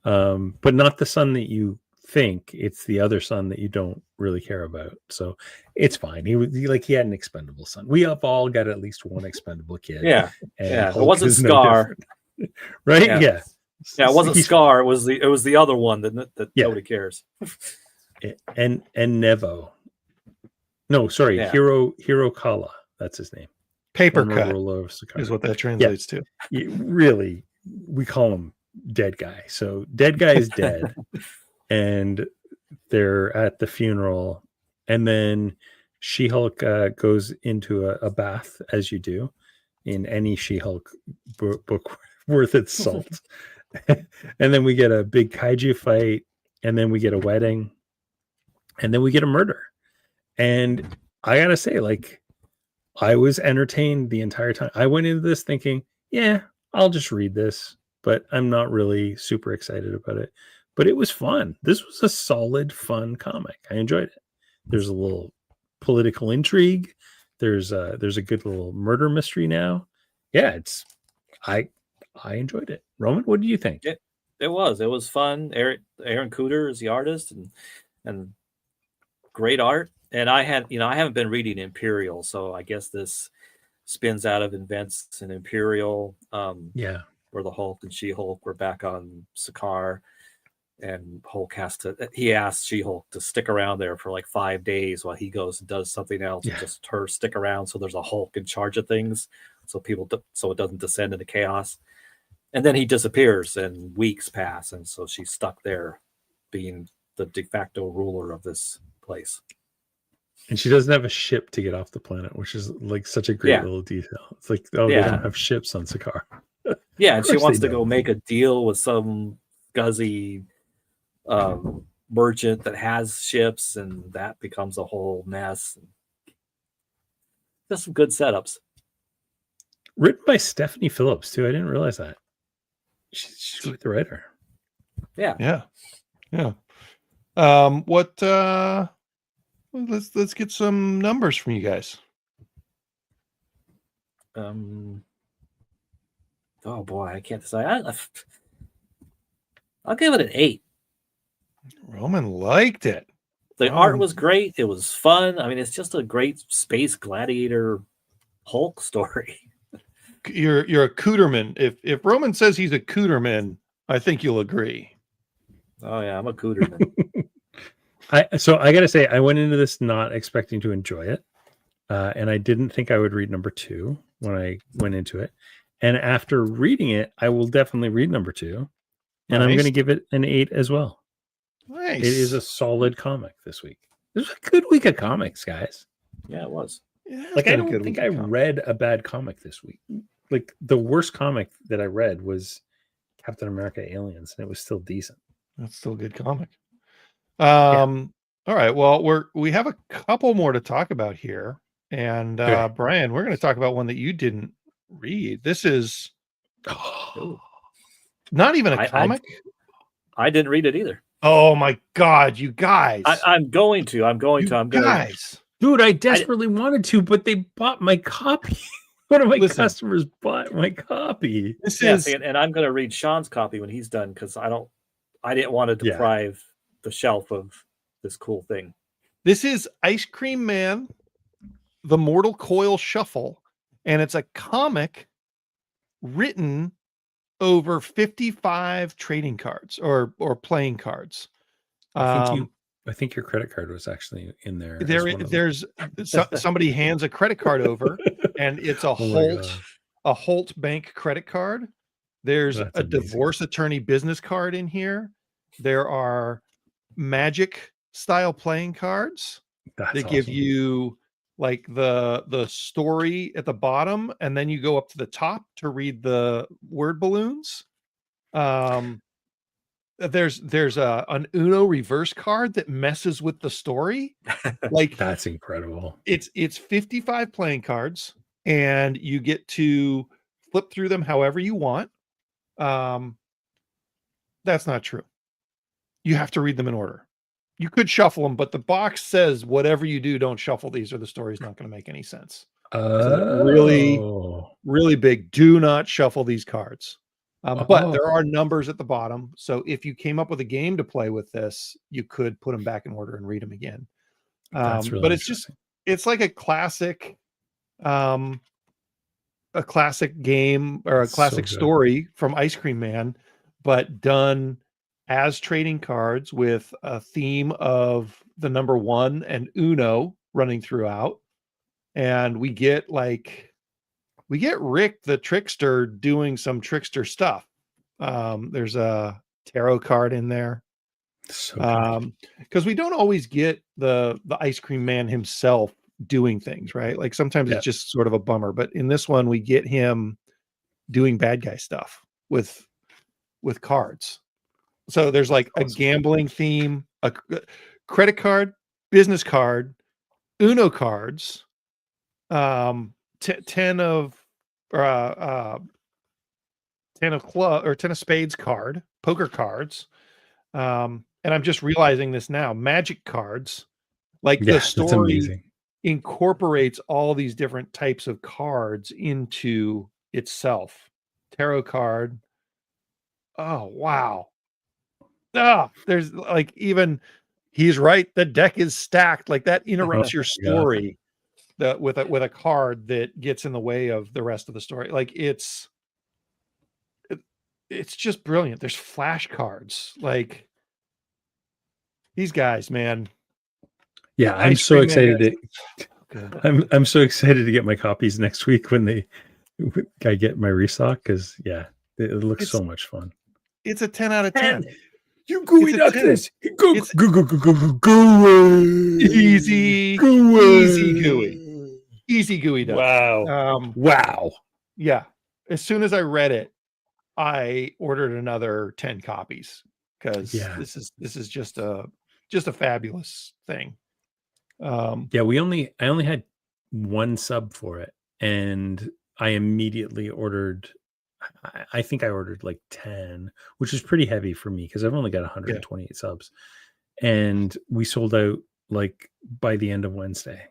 But not the son that you think, it's the other son that you don't really care about. So it's fine. He had an expendable son. We have all got at least one expendable kid. Yeah. Hulk It wasn't No Scar. right? Yeah. Yeah, it wasn't Scar. It was the other one that nobody cares. and Nevo. No, sorry, Hiro Kala. That's his name. Paper cut is what that translates to. Really, we call him dead guy. So dead guy is dead, and they're at the funeral, and then She-Hulk goes into a bath, as you do in any She-Hulk book worth its salt. And then we get a big kaiju fight, and then we get a wedding, and then we get a murder. And I gotta say, like, I was entertained the entire time. I went into this thinking, yeah, I'll just read this, but I'm not really super excited about it. But it was fun. This was a solid, fun comic. I enjoyed it. There's a little political intrigue. There's a good little murder mystery now. Yeah, I enjoyed it. Roman, what do you think? It was fun. Aaron Cooter is the artist, and great art. And I haven't been reading Imperial, so I guess this spins out of events in Imperial. Where the Hulk and She-Hulk were back on Sakaar, and Hulk he asked She-Hulk to stick around there for like 5 days while he goes and does something else, and just her stick around so there's a Hulk in charge of things, so it doesn't descend into chaos. And then he disappears, and weeks pass, and so she's stuck there, being the de facto ruler of this place. And she doesn't have a ship to get off the planet, which is like such a great little detail. It's like, they don't have ships on Sakaar. Yeah, and she wants to go make a deal with some scuzzy merchant that has ships, and that becomes a whole mess. Just some good setups. Written by Stephanie Phillips too. I didn't realize that. She's quite the writer. Yeah. Let's get some numbers from you guys. Oh boy, I can't decide. I'll give it an 8. Roman liked it. The art was great. It was fun. I mean, it's just a great space gladiator Hulk story. You're a Cooterman. If Roman says he's a Cooterman, I think you'll agree. Oh yeah, I'm a Cooterman. So I gotta say, I went into this not expecting to enjoy it, and I didn't think I would read number 2 when I went into it. And after reading it, I will definitely read number 2, and I'm going to give it an 8 as well. Nice. It is a solid comic this week. It was a good week of comics, guys. Yeah, it was. Yeah, like, I don't think I read a bad comic this week. Like, the worst comic that I read was Captain America Aliens, and it was still decent. That's still a good comic. All right. Well, we have a couple more to talk about here. And Brian, we're going to talk about one that you didn't read. This is not even a comic. I didn't read it either. Oh my God, you guys. I'm going to. Guys. Dude, I desperately wanted to, but they bought my copy. One of my customers bought my copy. And I'm going to read Sean's copy when he's done, because I don't I didn't want to deprive the shelf of this cool thing. This is Ice Cream Man, The Mortal Coil Shuffle, and it's a comic written over 55 trading cards or playing cards. I think your credit card was actually in there. There's somebody hands a credit card over, and it's a Holt Bank credit card. There's a divorce attorney business card in here. There are Magic style playing cards that give you like the story at the bottom, and then you go up to the top to read the word balloons. There's an Uno reverse card that messes with the story. Like that's incredible. It's 55 playing cards, and you get to flip through them however you want. That's not true. You have to read them in order. You could shuffle them, but the box says whatever you do, don't shuffle these, or the story's not going to make any sense. Really, really big. Do not shuffle these cards. But there are numbers at the bottom. So if you came up with a game to play with this, you could put them back in order and read them again. That's really but it's like a classic game or a classic story from Ice Cream Man, but done as trading cards with a theme of the number 1 and Uno running throughout. And we get Rick the trickster doing some trickster stuff. There's a tarot card in there. Because we don't always get the Ice Cream Man himself doing things, right? Like sometimes it's just sort of a bummer, but in this one we get him doing bad guy stuff with cards. So there's like a gambling theme, a credit card, business card, Uno cards, 10 of spades card, poker cards. And I'm just realizing this now, magic cards. Like the story incorporates all these different types of cards into itself. Tarot card. Oh, wow. There's like, even he's right, the deck is stacked. Like that interrupts your story with a card that gets in the way of the rest of the story. Like it's just brilliant. There's flashcards. Like these guys, man. Yeah, I'm so excited I'm so excited to get my copies next week when I get my restock, because it looks so much fun. It's a 10 out of 10. You gooey nuts. Go easy gooey. Easy gooey duck. Wow. Wow. Yeah. As soon as I read it, I ordered another 10 copies because this is just a fabulous thing. I only had one sub for it, and I immediately ordered. I think I ordered like 10, which is pretty heavy for me because I've only got 128 subs, and we sold out like by the end of Wednesday,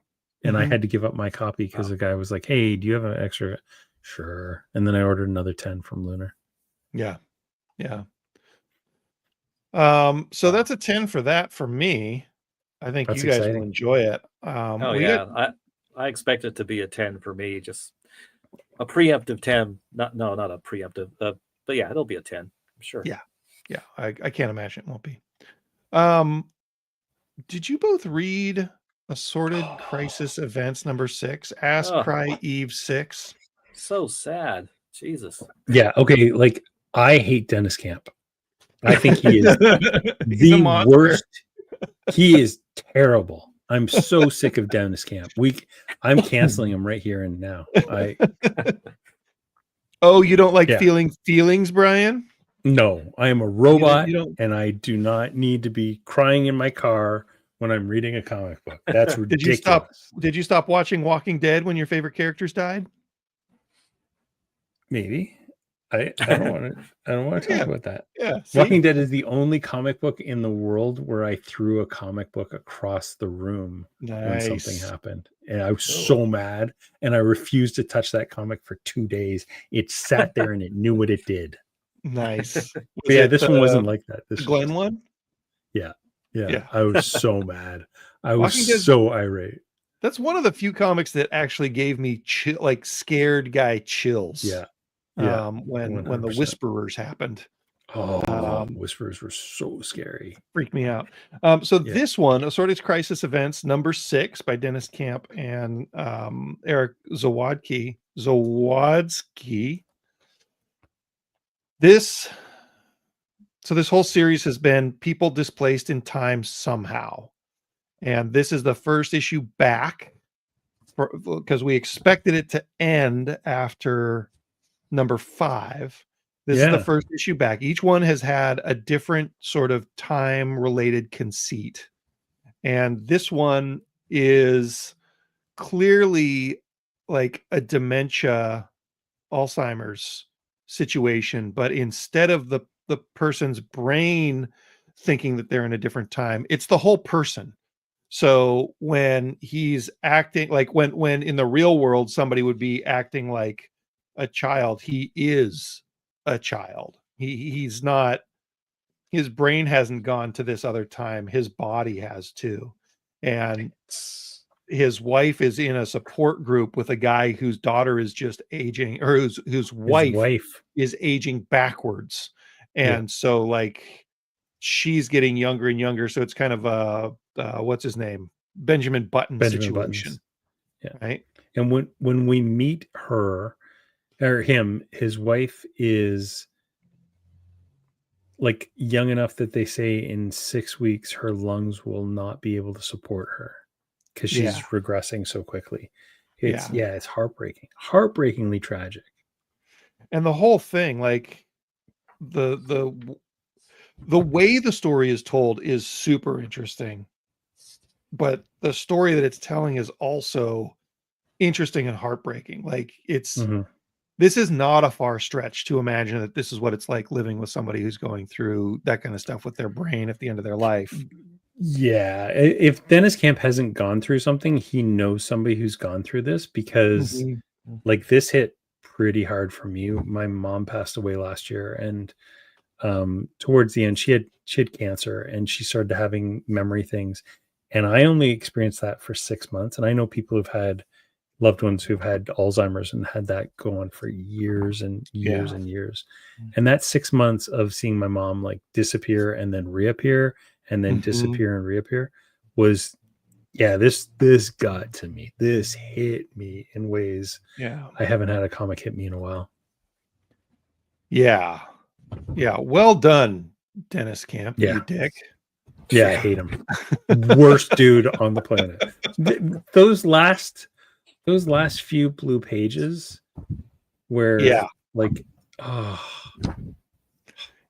and I had to give up my copy because the guy was like, "Hey, do you have an extra?" Sure. And then I ordered another 10 from Lunar. Yeah. So that's a 10 for that for me. I think that's you guys will enjoy it. I expect it to be a 10 for me. Just a preemptive 10. Not a preemptive. But yeah, it'll be a 10. I'm sure. Yeah. I can't imagine it won't be. Did you both read Assorted Crisis Events number 6? Ask Cry Eve 6. So sad. Jesus. Yeah. Okay. Like, I hate Dennis Camp. I think he is the worst. He is terrible. I'm so sick of Dennis Camp. I'm canceling him right here and now. You don't like feeling feelings, Brian? No, I am a robot, and I do not need to be crying in my car when I'm reading a comic book. That's ridiculous. Did you stop watching Walking Dead when your favorite characters died? Maybe. I don't want to talk about that. Yeah. Walking Dead is the only comic book in the world where I threw a comic book across the room when something happened. And I was so mad, and I refused to touch that comic for 2 days. It sat there and it knew what it did. Nice. But yeah, this one wasn't like that. This the was Glenn one. Yeah. Yeah. I was so mad. I was Walking Dead- so irate. That's one of the few comics that actually gave me like scared guy chills. Yeah. When the 100%. Whisperers happened. Whisperers were so scary. Freaked me out. This one, Assorted Crisis Events number 6 by Dennis Camp and Eric Zawadski. This whole series has been people displaced in time somehow. And this is the first issue back because we expected it to end after number 5. This is the first issue back. Each one has had a different sort of time related conceit. And this one is clearly like a dementia Alzheimer's situation, but instead of the person's brain thinking that they're in a different time, it's the whole person. So when he's acting like when in the real world somebody would be acting like a child, he is a child. He's not, his brain hasn't gone to this other time, his body has too. And his wife is in a support group with a guy whose daughter is just aging, or whose wife is aging backwards. And so like she's getting younger and younger. So it's kind of a what's his name? Benjamin Button situation. Buttons. Yeah. Right. And when we meet her or him, his wife is like young enough that they say in 6 weeks her lungs will not be able to support her because she's regressing so quickly. It's heartbreakingly tragic. And the whole thing, like the way the story is told is super interesting, but the story that it's telling is also interesting and heartbreaking. Like it's this is not a far stretch to imagine that this is what it's like living with somebody who's going through that kind of stuff with their brain at the end of their life. Yeah. If Dennis Camp hasn't gone through something, he knows somebody who's gone through this because like this hit pretty hard for me. My mom passed away last year, and towards the end she had cancer and she started having memory things. And I only experienced that for 6 months. And I know people who've had loved ones who've had Alzheimer's and had that go on for years and years and years. And that 6 months of seeing my mom like disappear and then reappear and then disappear and reappear was, this got to me. This hit me in ways I haven't had a comic hit me in a while. Yeah. Well done, Dennis Camp. You dick. Yeah, I hate him. Worst dude on the planet. Those last few blue pages where like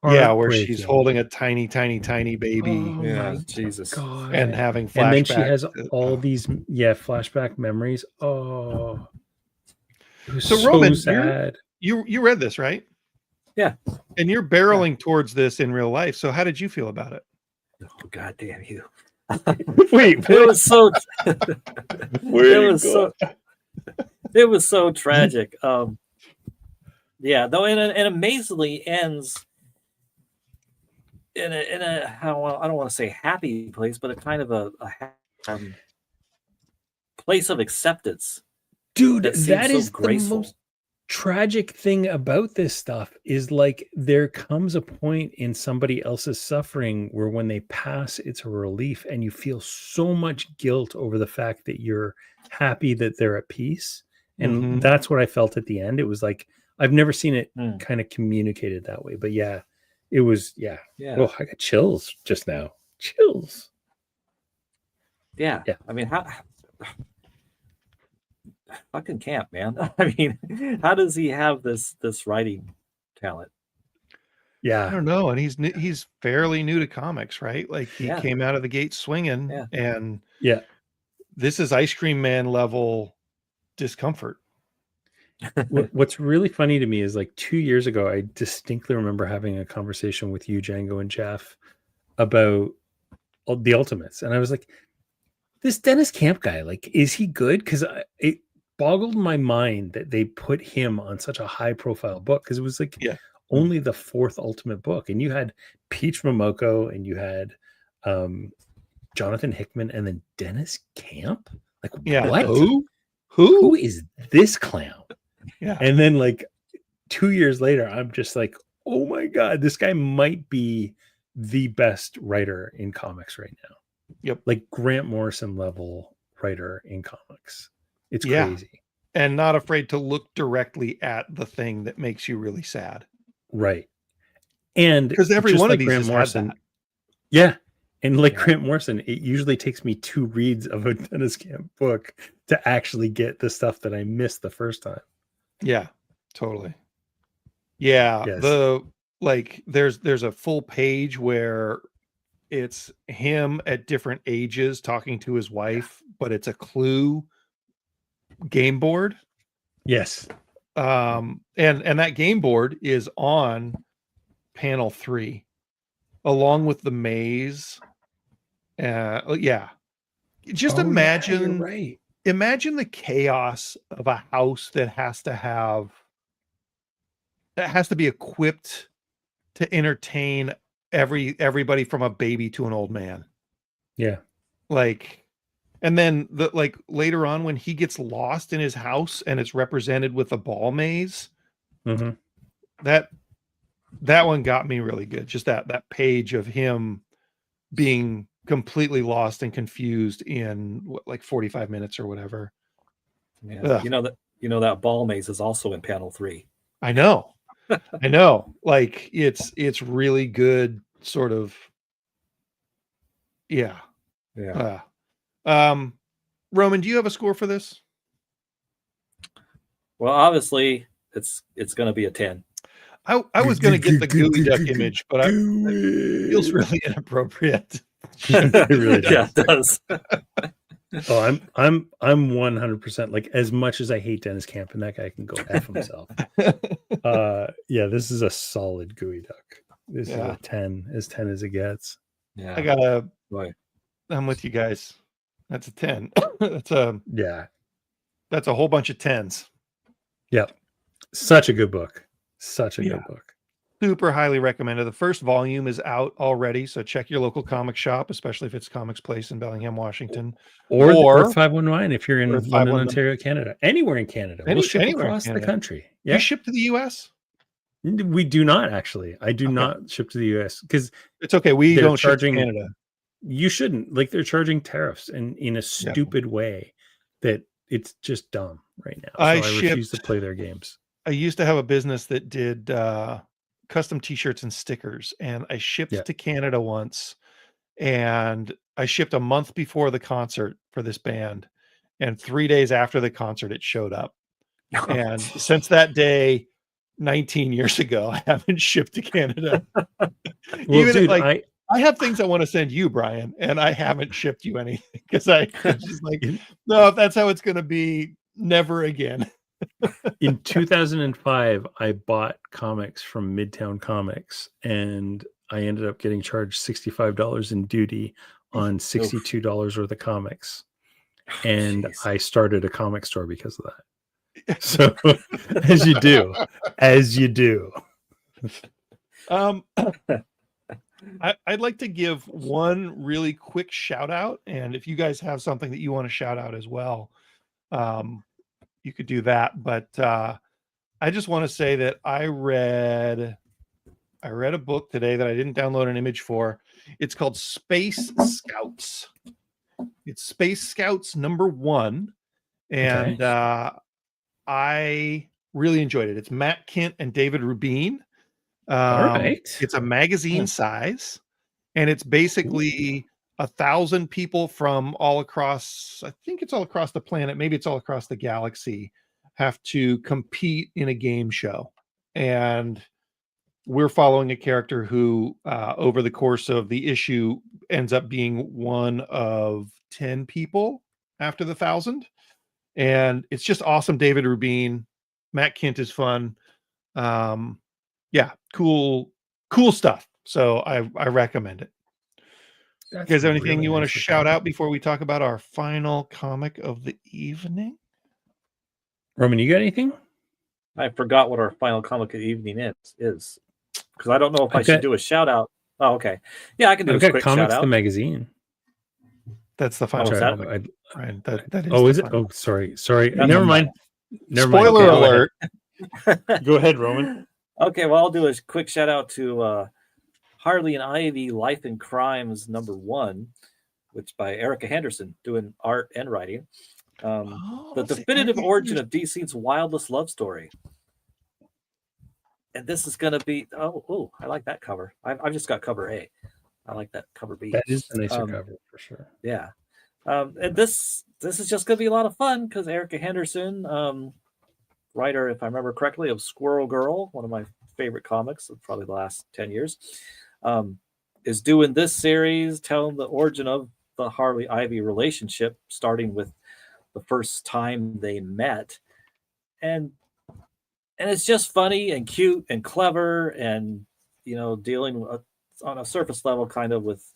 where she's holding a tiny baby. Jesus. God. And having flashbacks. And then she has all these flashback memories. Oh. It was so Roman, sad. You read this, right? Yeah. And you're barreling towards this in real life. So how did you feel about it? Oh, God damn you. Wait, it was so it was so tragic. Though and amazingly ends in a how I don't want to say happy place, but a kind of a place of acceptance. Dude, that is so graceful. The most tragic thing about this stuff is like there comes a point in somebody else's suffering where when they pass, it's a relief, and you feel so much guilt over the fact that you're happy that they're at peace. And that's what I felt at the end. It was like I've never seen it kind of communicated that way, but it was oh, I got chills just now. Chills. Yeah. I mean, how fucking Camp, man. I mean, how does he have this writing talent? I don't know. And he's fairly new to comics, right? Like he came out of the gate swinging, and this is Ice Cream Man level discomfort. What's really funny to me is like 2 years ago, I distinctly remember having a conversation with you, Django, and Jeff about the Ultimates, and I was like, this Dennis Camp guy, like, is he good? Because it boggled my mind that they put him on such a high profile book, because it was like only the fourth Ultimate book, and you had Peach Momoko, and you had Jonathan Hickman, and then Dennis Camp. Like, Yeah. what? Who is this clown? Yeah. And then like 2 years later, I'm just like, oh my God, this guy might be the best writer in comics right now. Yep. Like Grant Morrison level writer in comics. It's Yeah. crazy. And not afraid to look directly at the thing that makes you really sad. Right. And because every just one like of these Grant has Morrison, had that. yeah. And like Grant Morrison, it usually takes me 2 reads of a Dennis Camp book to actually get the stuff that I missed the first time. Yeah, totally. Yeah. Yes. There's a full page where it's him at different ages talking to his wife, but it's a Clue game board. Yes. And that game board is on panel 3 along with the maze. Yeah. Just imagine, you're right. Imagine the chaos of a house that has to be equipped to entertain everybody from a baby to an old man. Yeah. Like, and then later on when he gets lost in his house and it's represented with a ball maze, that one got me really good. Just that page of him being completely lost and confused in 45 minutes or whatever. Yeah. You know that ball maze is also in panel 3. I know. Like it's really good sort of. Yeah. Yeah. Roman, do you have a score for this? Well, obviously it's going to be a 10. I was going to get the gooey duck image, but it feels really inappropriate. It really does. Yeah, it does. Oh, I'm 100%, like, as much as I hate Dennis Camp, and that guy can go F himself. Yeah, this is a solid gooey duck. This is a 10 as it gets. Yeah. I'm with you guys. That's a 10. That's a whole bunch of 10s. Yep. Such a good book. Such a good book. Super highly recommended. The first volume is out already, so check your local comic shop, especially if it's Comics Place in Bellingham, Washington, or Earth 519 if you're in London, Ontario, Canada. Anywhere in Canada, we'll ship across the country. Yeah, you ship to the U.S. We do not actually. I do not ship to the U.S. because it's okay. We don't ship to Canada. You shouldn't. Like, they're charging tariffs and in a stupid way that it's just dumb right now. So I refuse to play their games. I used to have a business that did custom t-shirts and stickers, and I shipped to Canada once, and I shipped a month before the concert for this band, and 3 days after the concert it showed up. And since that day, 19 years ago, I haven't shipped to Canada. Well, dude, I have things I want to send you, Brian, and I haven't shipped you anything because I'm just like, no, if that's how it's going to be, never again. In 2005, I bought comics from Midtown Comics, and I ended up getting charged $65 in duty on $62 worth of comics. And I started a comic store because of that. So, as you do. I'd like to give one really quick shout out, and if you guys have something that you want to shout out as well, you could do that. But I just want to say that I read a book today that I didn't download an image for. It's called Space Scouts. It's Space Scouts #1, and I really enjoyed it. It's Matt Kint and David Rubin. All right. It's a magazine size, and it's basically 1,000 people from all across, I think it's all across the planet, maybe it's all across the galaxy, have to compete in a game show. And we're following a character who, over the course of the issue, ends up being one of 10 people after the 1,000. And it's just awesome. David Rubin, Matt Kint is fun. Cool stuff. So I recommend it. You guys have anything you want to shout out before we talk about our final comic of the evening? Roman, you got anything? I forgot what our final comic of the evening is because I don't know if I should do a shout out. Oh, okay. Yeah, I can do a quick shout Comics out. the magazine. That's the final comic. Right. That is. Oh, is it? Oh, sorry. That's Never mind. Spoiler alert. Go ahead, Roman. Okay, well, I'll do a quick shout out to Harley and Ivy Life and Crimes #1, which by Erica Henderson, doing art and writing. The definitive origin of DC's wildest love story. And this is going to be, I like that cover. I've just got cover A. I like that cover B. That is a nicer cover for sure. Yeah. And this is just going to be a lot of fun because Erica Henderson, writer, if I remember correctly, of Squirrel Girl, one of my favorite comics of probably the last 10 years, is doing this series telling the origin of the Harley Ivy relationship, starting with the first time they met. And it's just funny and cute and clever and, dealing on a surface level kind of with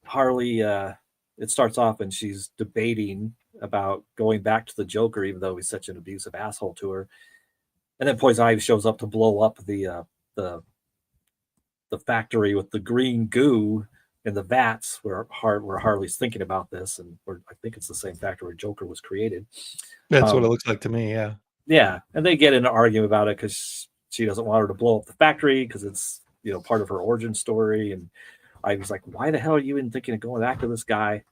Harley. It starts off and she's debating about going back to the Joker, even though he's such an abusive asshole to her. And then Poison Ivy shows up to blow up the factory with the green goo in the vats where Harley's thinking about this, and I think it's the same factory where Joker was created. That's what it looks like to me. Yeah. Yeah, and they get in an argument about it because she doesn't want her to blow up the factory because it's part of her origin story. And Ivy's like, "Why the hell are you even thinking of going after this guy?"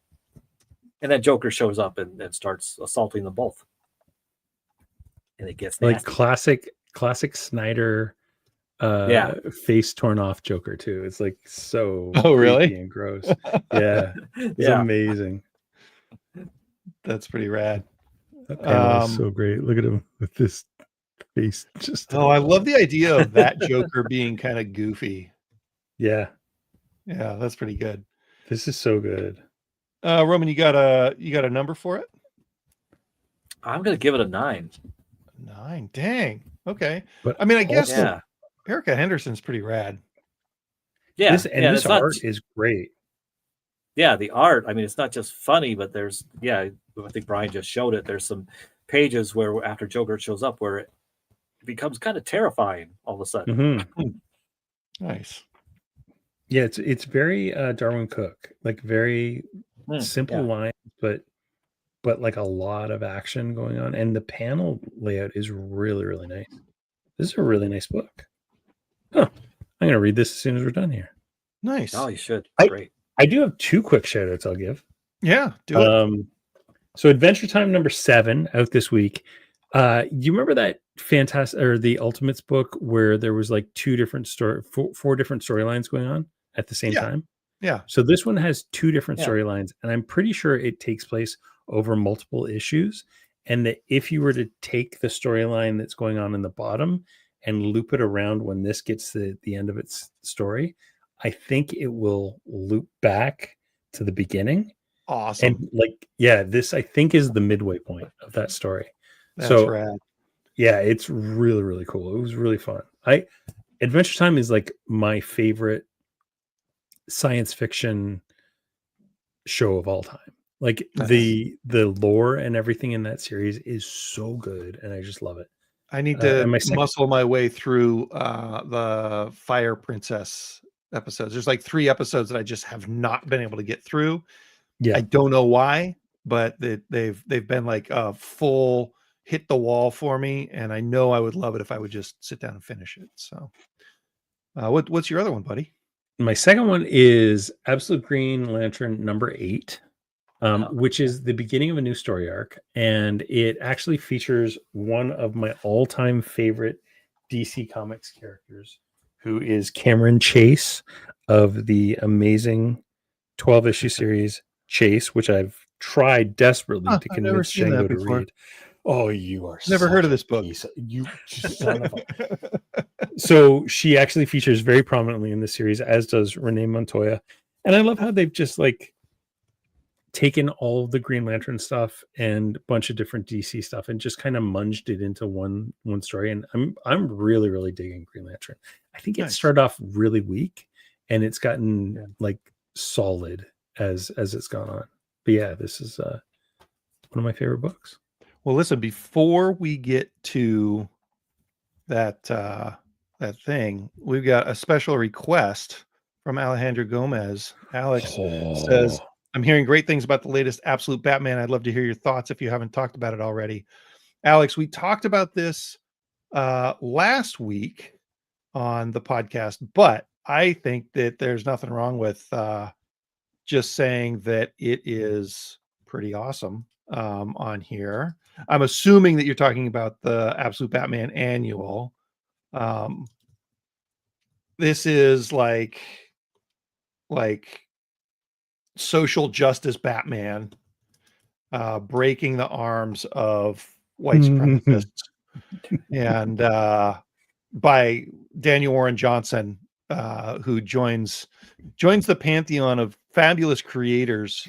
And then Joker shows up and starts assaulting them both. And it gets nasty. Like classic Snyder face torn off Joker too. It's like so really and gross. Yeah. It's amazing. That's pretty rad. That panel is so great. Look at him with this face. I love the idea of that Joker being kind of goofy. Yeah. Yeah, that's pretty good. This is so good. Roman, you got a number for it? I'm gonna give it a 9. 9. Dang. Okay. But I mean, I guess Erica Henderson's pretty rad. Yeah. This art is great. Yeah, the art. I mean, it's not just funny, but there's I think Brian just showed it. There's some pages where after Joker shows up where it becomes kind of terrifying all of a sudden. Mm-hmm. Nice. Yeah, it's very Darwin Cook, like very simple lines, but like a lot of action going on, and the panel layout is really, really nice. This is a really nice book. Huh. I'm gonna read this as soon as we're done here. Nice. Oh, you should. Great. I do have 2 quick shout outs I'll give. Yeah, do it. So Adventure Time #7 out this week. You remember that fantastic or the Ultimates book where there was like 4 different storylines going on at the same time? Yeah. So this one has 2 different storylines, and I'm pretty sure it takes place over multiple issues. And that if you were to take the storyline that's going on in the bottom and loop it around when this gets to the end of its story, I think it will loop back to the beginning. Awesome. And this I think is the midway point of that story. That's rad. Yeah, it's really, really cool. It was really fun. Adventure Time is like my favorite science fiction show of all time. Like the lore and everything in that series is so good, and I just love it. I need to muscle my way through the Fire Princess episodes. There's like 3 episodes that I just have not been able to get through. Yeah, I don't know why, but they've been like a full hit the wall for me, and I know I would love it if I would just sit down and finish it. So, what's your other one, buddy? My second one is Absolute Green Lantern #8. Which is the beginning of a new story arc, and it actually features one of my all-time favorite DC Comics characters, who is Cameron Chase of the amazing 12-issue series Chase, which I've tried desperately to convince Django to read. Oh, you are never heard of this book. You son of a... So she actually features very prominently in the series, as does Renee Montoya, and I love how they've just like taken all of the Green Lantern stuff and a bunch of different DC stuff and just kind of munged it into one story. And I'm really, really digging Green Lantern. I think it started off really weak and it's gotten like solid as it's gone on. But yeah, this is one of my favorite books. Well, listen, before we get to that that thing, we've got a special request from Alejandro Gomez. Alex says, I'm hearing great things about the latest Absolute Batman. I'd love to hear your thoughts if you haven't talked about it already. Alex, we talked about this last week on the podcast, but I think that there's nothing wrong with just saying that it is pretty awesome on here. I'm assuming that you're talking about the Absolute Batman Annual. This is like social justice Batman breaking the arms of white supremacists and by Daniel Warren Johnson, who joins the pantheon of fabulous creators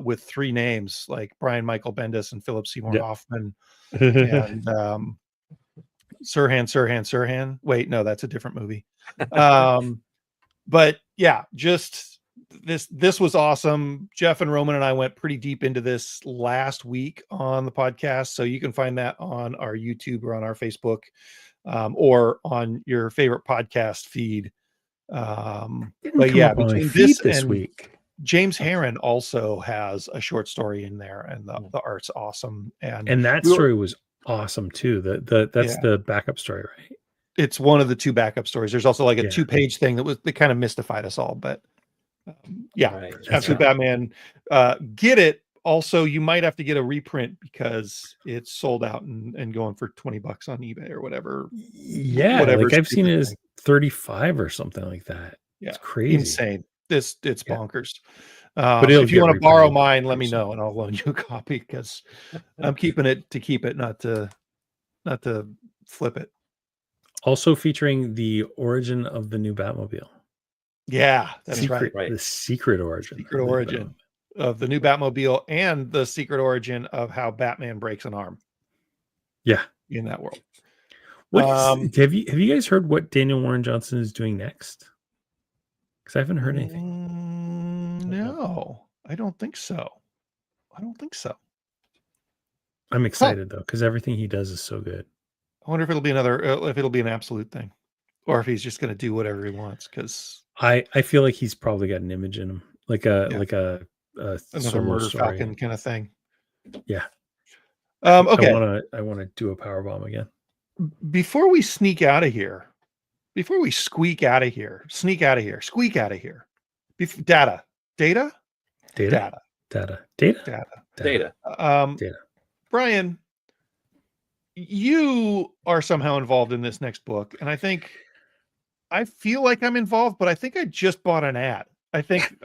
with 3 names like Brian Michael Bendis and Philip Seymour Hoffman and Sirhan. Wait, no, that's a different movie. But yeah, just this was awesome. Jeff and Roman and I went pretty deep into this last week on the podcast, so you can find that on our YouTube or on our Facebook or on your favorite podcast feed. But yeah, between this and week, James Herron also has a short story in there, and the art's awesome. And that story was awesome too. That's the backup story, right? It's one of the 2 backup stories. There's also like a 2-page thing that kind of mystified us all, but Absolute Batman. Get it. Also, you might have to get a reprint because it's sold out and going for $20 on eBay or whatever. Yeah, whatever like I've seen it as 35 or something like that. Yeah, it's crazy, insane. It's bonkers. But if you want to borrow mine, let me know and I'll loan you a copy because I'm keeping it to keep it, not to flip it. Also featuring the origin of the new Batmobile. Yeah, that's right. The secret origin. Of the new Batmobile and the secret origin of how Batman breaks an arm. Yeah. In that world. Have you guys heard what Daniel Warren Johnson is doing next? Because I haven't heard anything. No, I don't think so. I'm excited though, because everything he does is so good. I wonder if it'll be if it'll be an absolute thing, or if he's just going to do whatever he wants. Because I feel like he's probably got an image in him, like a another Murder Falcon kind of thing. Yeah. Okay. I want to do a power bomb again. Before we sneak out of here, squeak out of here. Data. Brian, you are somehow involved in this next book, and I feel like I'm involved, but I think I just bought an ad. I think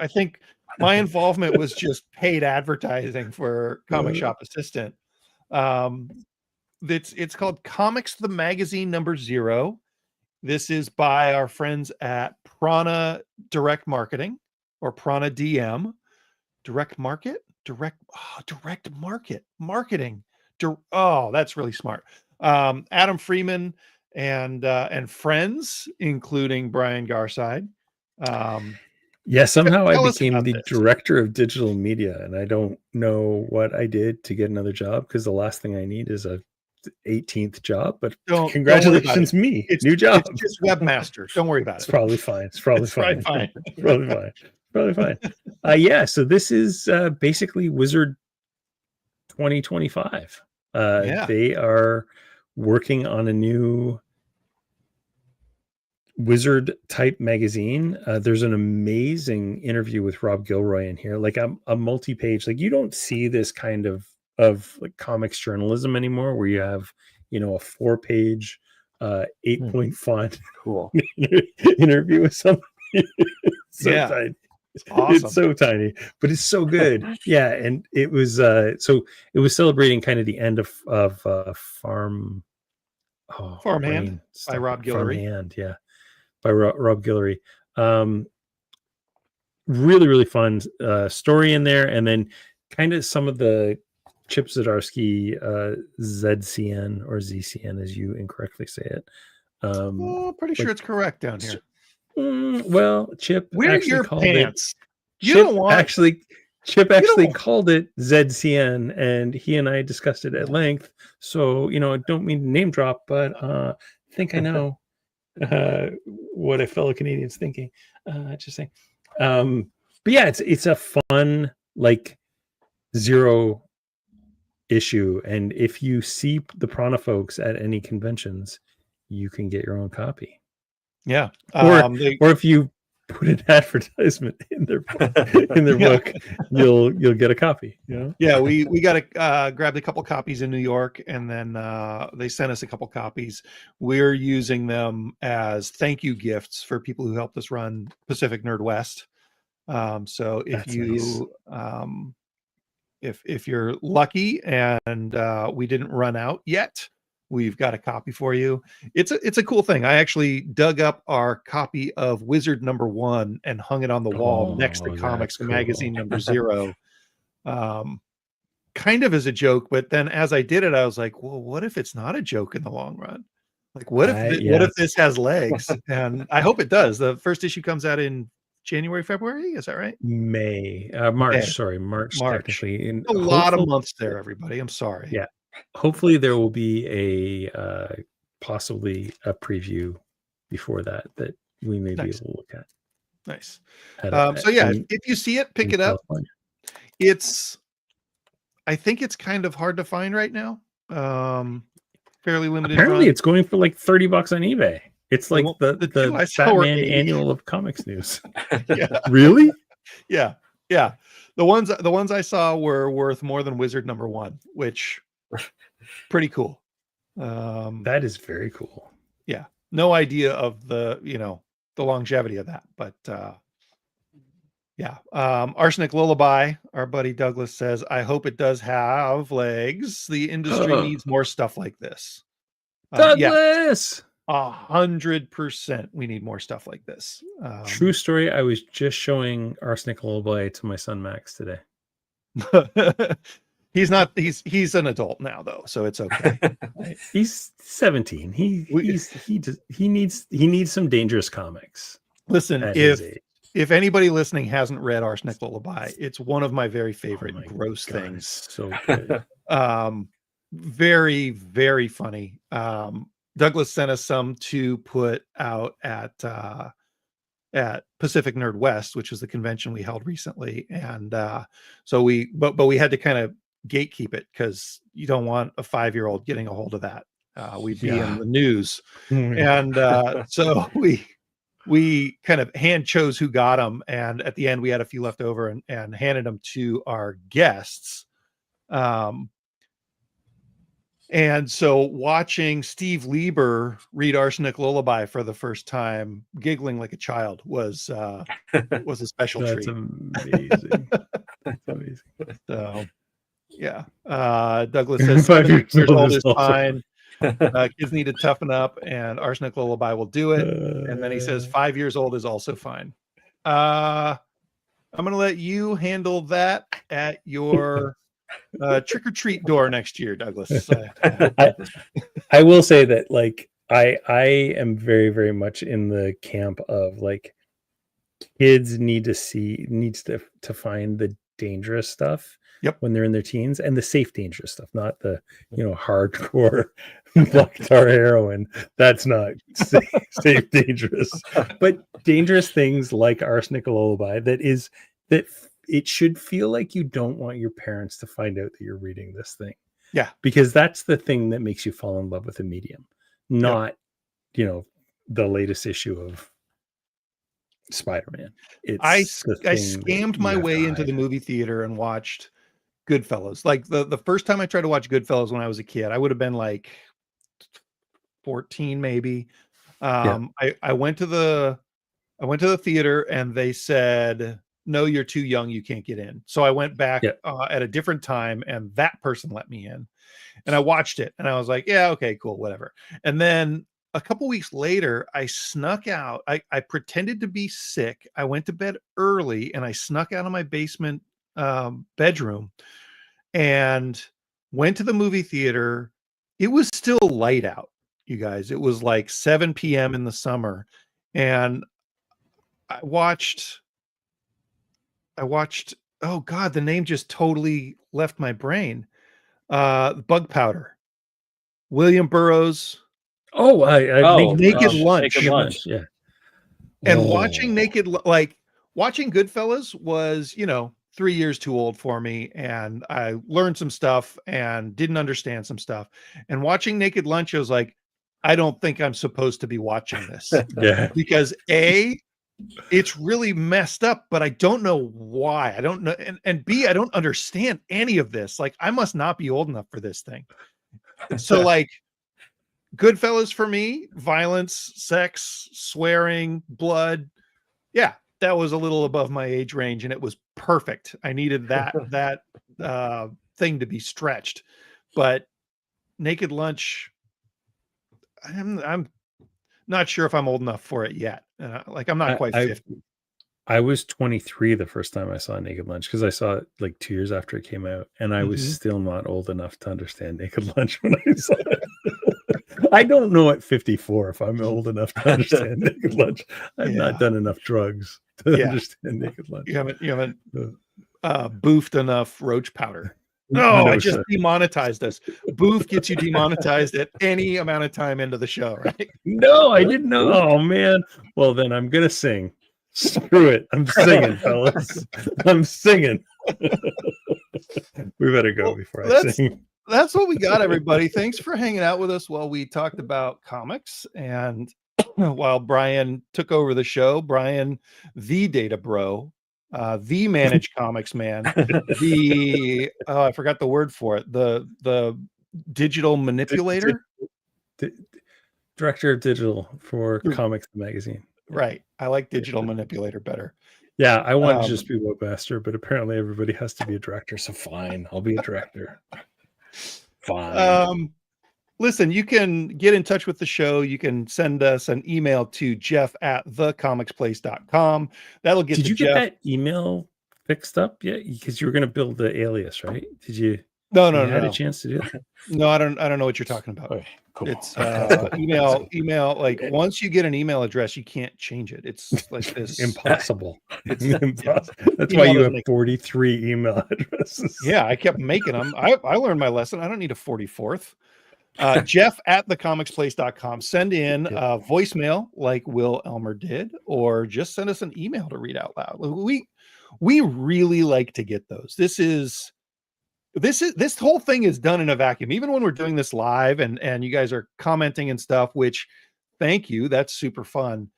my involvement was just paid advertising for Comic Shop Assistant. It's called Comics the Magazine #0. This is by our friends at Prana Direct Marketing or Prana DM. Direct marketing. That's really smart. Adam Freeman and friends, including Brian Garside. Somehow I became the director of digital media, and I don't know what I did to get another job because the last thing I need is a 18th job. But congratulations, me, new job. It's just webmaster. Don't worry about it. It's probably fine. Probably fine. So this is basically Wizard 2025. They are working on a new Wizard type magazine. There's an amazing interview with Rob Gilroy in here, like a multi-page. Like you don't see this kind of like comics journalism anymore, where you have a 4-page 8-point font interview with somebody. Tiny. It's awesome. It's so tiny, but it's so good. And it was celebrating kind of the end of Farmhand by Rob Guillory. By Rob Guillory. Really, really fun story in there, and then kind of some of the Chip Zdarsky ZCN or ZCN, as you incorrectly say it. Pretty sure it's correct down here. Well, Chip wear your pants. Chip actually called it ZCN, and he and I discussed it at length. So, I don't mean to name drop, but think I know what a fellow Canadian's thinking. Just saying. But yeah, it's a fun, like, zero issue, and if you see the Prana folks at any conventions, you can get your own copy. Yeah. Or if you put an advertisement in their book, you'll get a copy. You know? Yeah, we got grabbed a couple copies in New York, and then they sent us a couple copies. We're using them as thank you gifts for people who helped us run Pacific Nerd West. So if That's nice. if you're lucky and we didn't run out yet, we've got a copy for you. It's a cool thing. I actually dug up our copy of Wizard #1 and hung it on the wall next to Comics Magazine #0. Kind of as a joke, but then as I did it, I was like, well, what if it's not a joke in the long run? Like, what if this has legs? And I hope it does. The first issue comes out in January, February. Is that right? March. Okay. Sorry, March. Technically, a lot of months there, everybody. I'm sorry. Yeah. Hopefully, there will be a possibly a preview before that we may be able to look at. Nice. So yeah, if you see it, pick it up. I think it's kind of hard to find right now. Fairly limited. Apparently, it's going for like $30 on eBay. It's like the Batman Annual of Comics News. Yeah. Really? Yeah. The ones I saw were worth more than Wizard #1, which pretty cool. That is very cool. Yeah. No idea of the longevity of that, but yeah. Arsenic Lullaby, our buddy Douglas says, I hope it does have legs. The industry needs more stuff like this. Douglas! 100% we need more stuff like this. True story. I was just showing Arsenic Lullaby to my son Max today. He's an adult now though, so it's okay. Right? He's 17. He needs some dangerous comics. Listen, if anybody listening hasn't read Arsenic Lullaby, it's one of my very favorite gross things. So good. Very, very funny. Douglas sent us some to put out at Pacific Nerd West, which was the convention we held recently, and so we had to kind of gatekeep it because you don't want a 5-year-old getting a hold of that. We'd be in the news, and so we kind of hand chose who got them, and at the end we had a few left over and handed them to our guests. And so watching Steve Lieber read Arsenic Lullaby for the first time, giggling like a child, was a special treat. That's amazing. That's amazing. So yeah. Douglas says 7 years old is fine. Kids need to toughen up, and Arsenic Lullaby will do it. And then he says 5 years old is also fine. I'm going to let you handle that at your trick-or-treat door next year, Douglas. I will say that, like, I am very, very much in the camp of, like, kids needs to find the dangerous stuff when they're in their teens, and the safe dangerous stuff, not the hardcore black tar heroin. That's not safe dangerous, but dangerous things like Arsenic Lullaby that it should feel like you don't want your parents to find out that you're reading this thing. Yeah, because that's the thing that makes you fall in love with the medium, not the latest issue of Spider-Man. I scammed my way into the movie theater and watched Goodfellas. Like the first time I tried to watch Goodfellas when I was a kid, I would have been like 14 maybe. I went to the theater and they said, no, you're too young, you can't get in. So I went back at a different time, and that person let me in, and I watched it, and I was like, yeah, okay, cool, whatever. And then a couple weeks later, I snuck out. I pretended to be sick. I went to bed early, and I snuck out of my basement bedroom and went to the movie theater. It was still light out, you guys. It was like 7 p.m. in the summer, and I watched, oh God, the name just totally left my brain. Bug Powder. William Burroughs Oh, Naked Lunch. Naked Lunch. Yeah. And watching watching Goodfellas was, 3 years too old for me, and I learned some stuff and didn't understand some stuff. And watching Naked Lunch, I was like, I don't think I'm supposed to be watching this. Yeah. Because A, it's really messed up, but I don't know why. I don't know. And B, I don't understand any of this. Like, I must not be old enough for this thing. So like Goodfellas for me, violence, sex, swearing, blood. Yeah, that was a little above my age range, and it was perfect. I needed that thing to be stretched. But Naked Lunch, I'm not sure if I'm old enough for it yet. I'm not quite 50. I was 23 the first time I saw Naked Lunch, because I saw it like 2 years after it came out, and I was still not old enough to understand Naked Lunch when I saw it. I don't know at 54 if I'm old enough to understand Naked Lunch. I've not done enough drugs to understand Naked Lunch. You haven't boofed enough roach powder. No, I just demonetized us. Boof gets you demonetized at any amount of time into the show, right? No, I didn't know. Oh man. Well, then I'm gonna sing. Screw it. I'm singing, fellas. I'm singing. We better go before I sing. That's what we got, everybody. Thanks for hanging out with us while we talked about comics. And while Brian took over the show, Brian, the data bro, the managed comics man, I forgot the word for it. The digital manipulator, director of digital for Comics Magazine. Right. I like digital manipulator better. Yeah, I want to just be webmaster, but apparently everybody has to be a director. So fine, I'll be a director. Fine. Listen, you can get in touch with the show. You can send us an email to jeff@thecomicsplace.com. That'll get Did you Jeff. Get that email fixed up yet? Because you were going to build the alias, right? Did you? No. Had a chance to do that? No, I don't know what you're talking about. Okay, cool. It's email. Like once you get an email address, you can't change it. It's like this. Impossible. It's impossible. That's why you have 43 email addresses. Yeah, I kept making them. I learned my lesson. I don't need a 44th. Jeff@thecomicsplace.com. Send in a voicemail like Will Elmer did, or just send us an email to read out loud. We really like to get those. This whole thing is done in a vacuum. Even when we're doing this live and you guys are commenting and stuff, which thank you. That's super fun.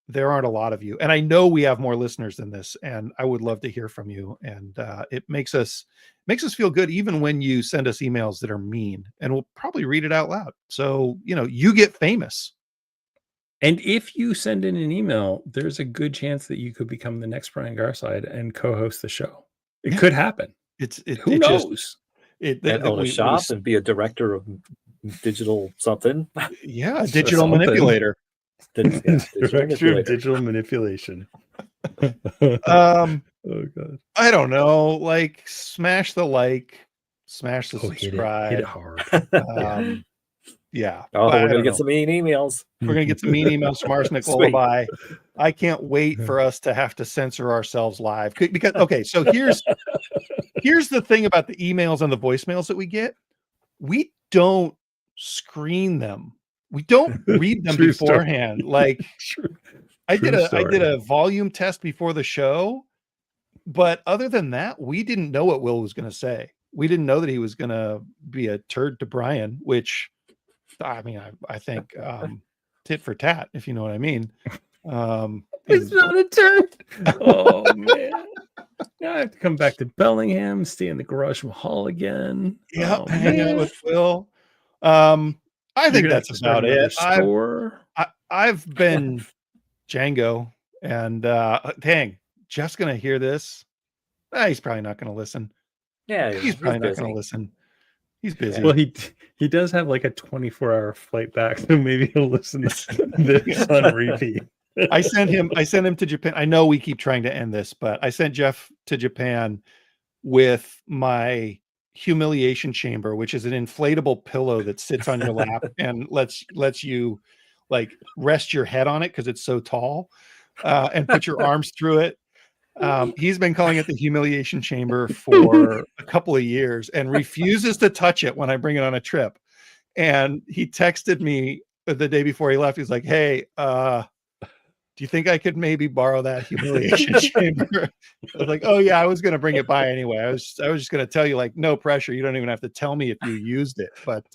There aren't a lot of you. And I know we have more listeners than this, and I would love to hear from you. And it makes us feel good even when you send us emails that are mean, and we'll probably read it out loud. So, you get famous. And if you send in an email, there's a good chance that you could become the next Brian Garside and co-host the show. It could happen. Who knows? Own a shop and be a director of digital something. Yeah, digital manipulator. Director of digital manipulation. Oh God. I don't know. Like, smash the subscribe. Hit it hard. Yeah. Oh, we're gonna get some mean emails. We're gonna get some mean emails from Arsenic Lullaby. I can't wait for us to have to censor ourselves live. Because so here's the thing about the emails and the voicemails that we get. We don't screen them. We don't read them beforehand. Like I did a volume test before the show, but other than that, we didn't know what Will was going to say. We didn't know that he was going to be a turd to Brian, which I mean, I think tit for tat, if you know what I mean. It's not a turd. Oh man. Now I have to come back to Bellingham, stay in the Garage Mahal again. Yeah, hang out with Will. I think that's about it. I've been Django, and dang, Jeff's gonna hear this. He's probably not gonna listen. Yeah, he's probably not gonna listen. He's busy. Well, he does have like a 24-hour flight back, so maybe he'll listen to this on repeat. I sent him to Japan. I know we keep trying to end this, but I sent Jeff to Japan with my humiliation chamber, which is an inflatable pillow that sits on your lap and lets you like rest your head on it because it's so tall, and put your arms through it. He's been calling it the humiliation chamber for a couple of years and refuses to touch it when I bring it on a trip. And he texted me the day before he left. He's like, "Hey, do you think I could maybe borrow that humiliation chamber?" I was like, "Oh yeah, I was going to bring it by anyway. I was just going to tell you, like, no pressure. You don't even have to tell me if you used it. But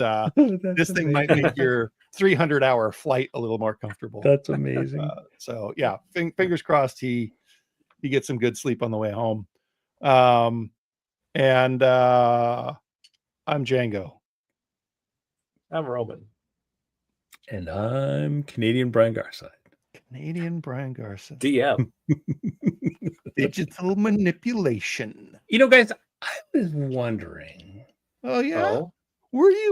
this thing might make your 300-hour flight a little more comfortable." That's amazing. So yeah, fingers crossed he gets some good sleep on the way home. And I'm Django. I'm Roman. And I'm Canadian Brian Garside. Canadian Brian Garside. DM. Digital manipulation. You know, guys, I was wondering. Oh yeah. Oh. Were you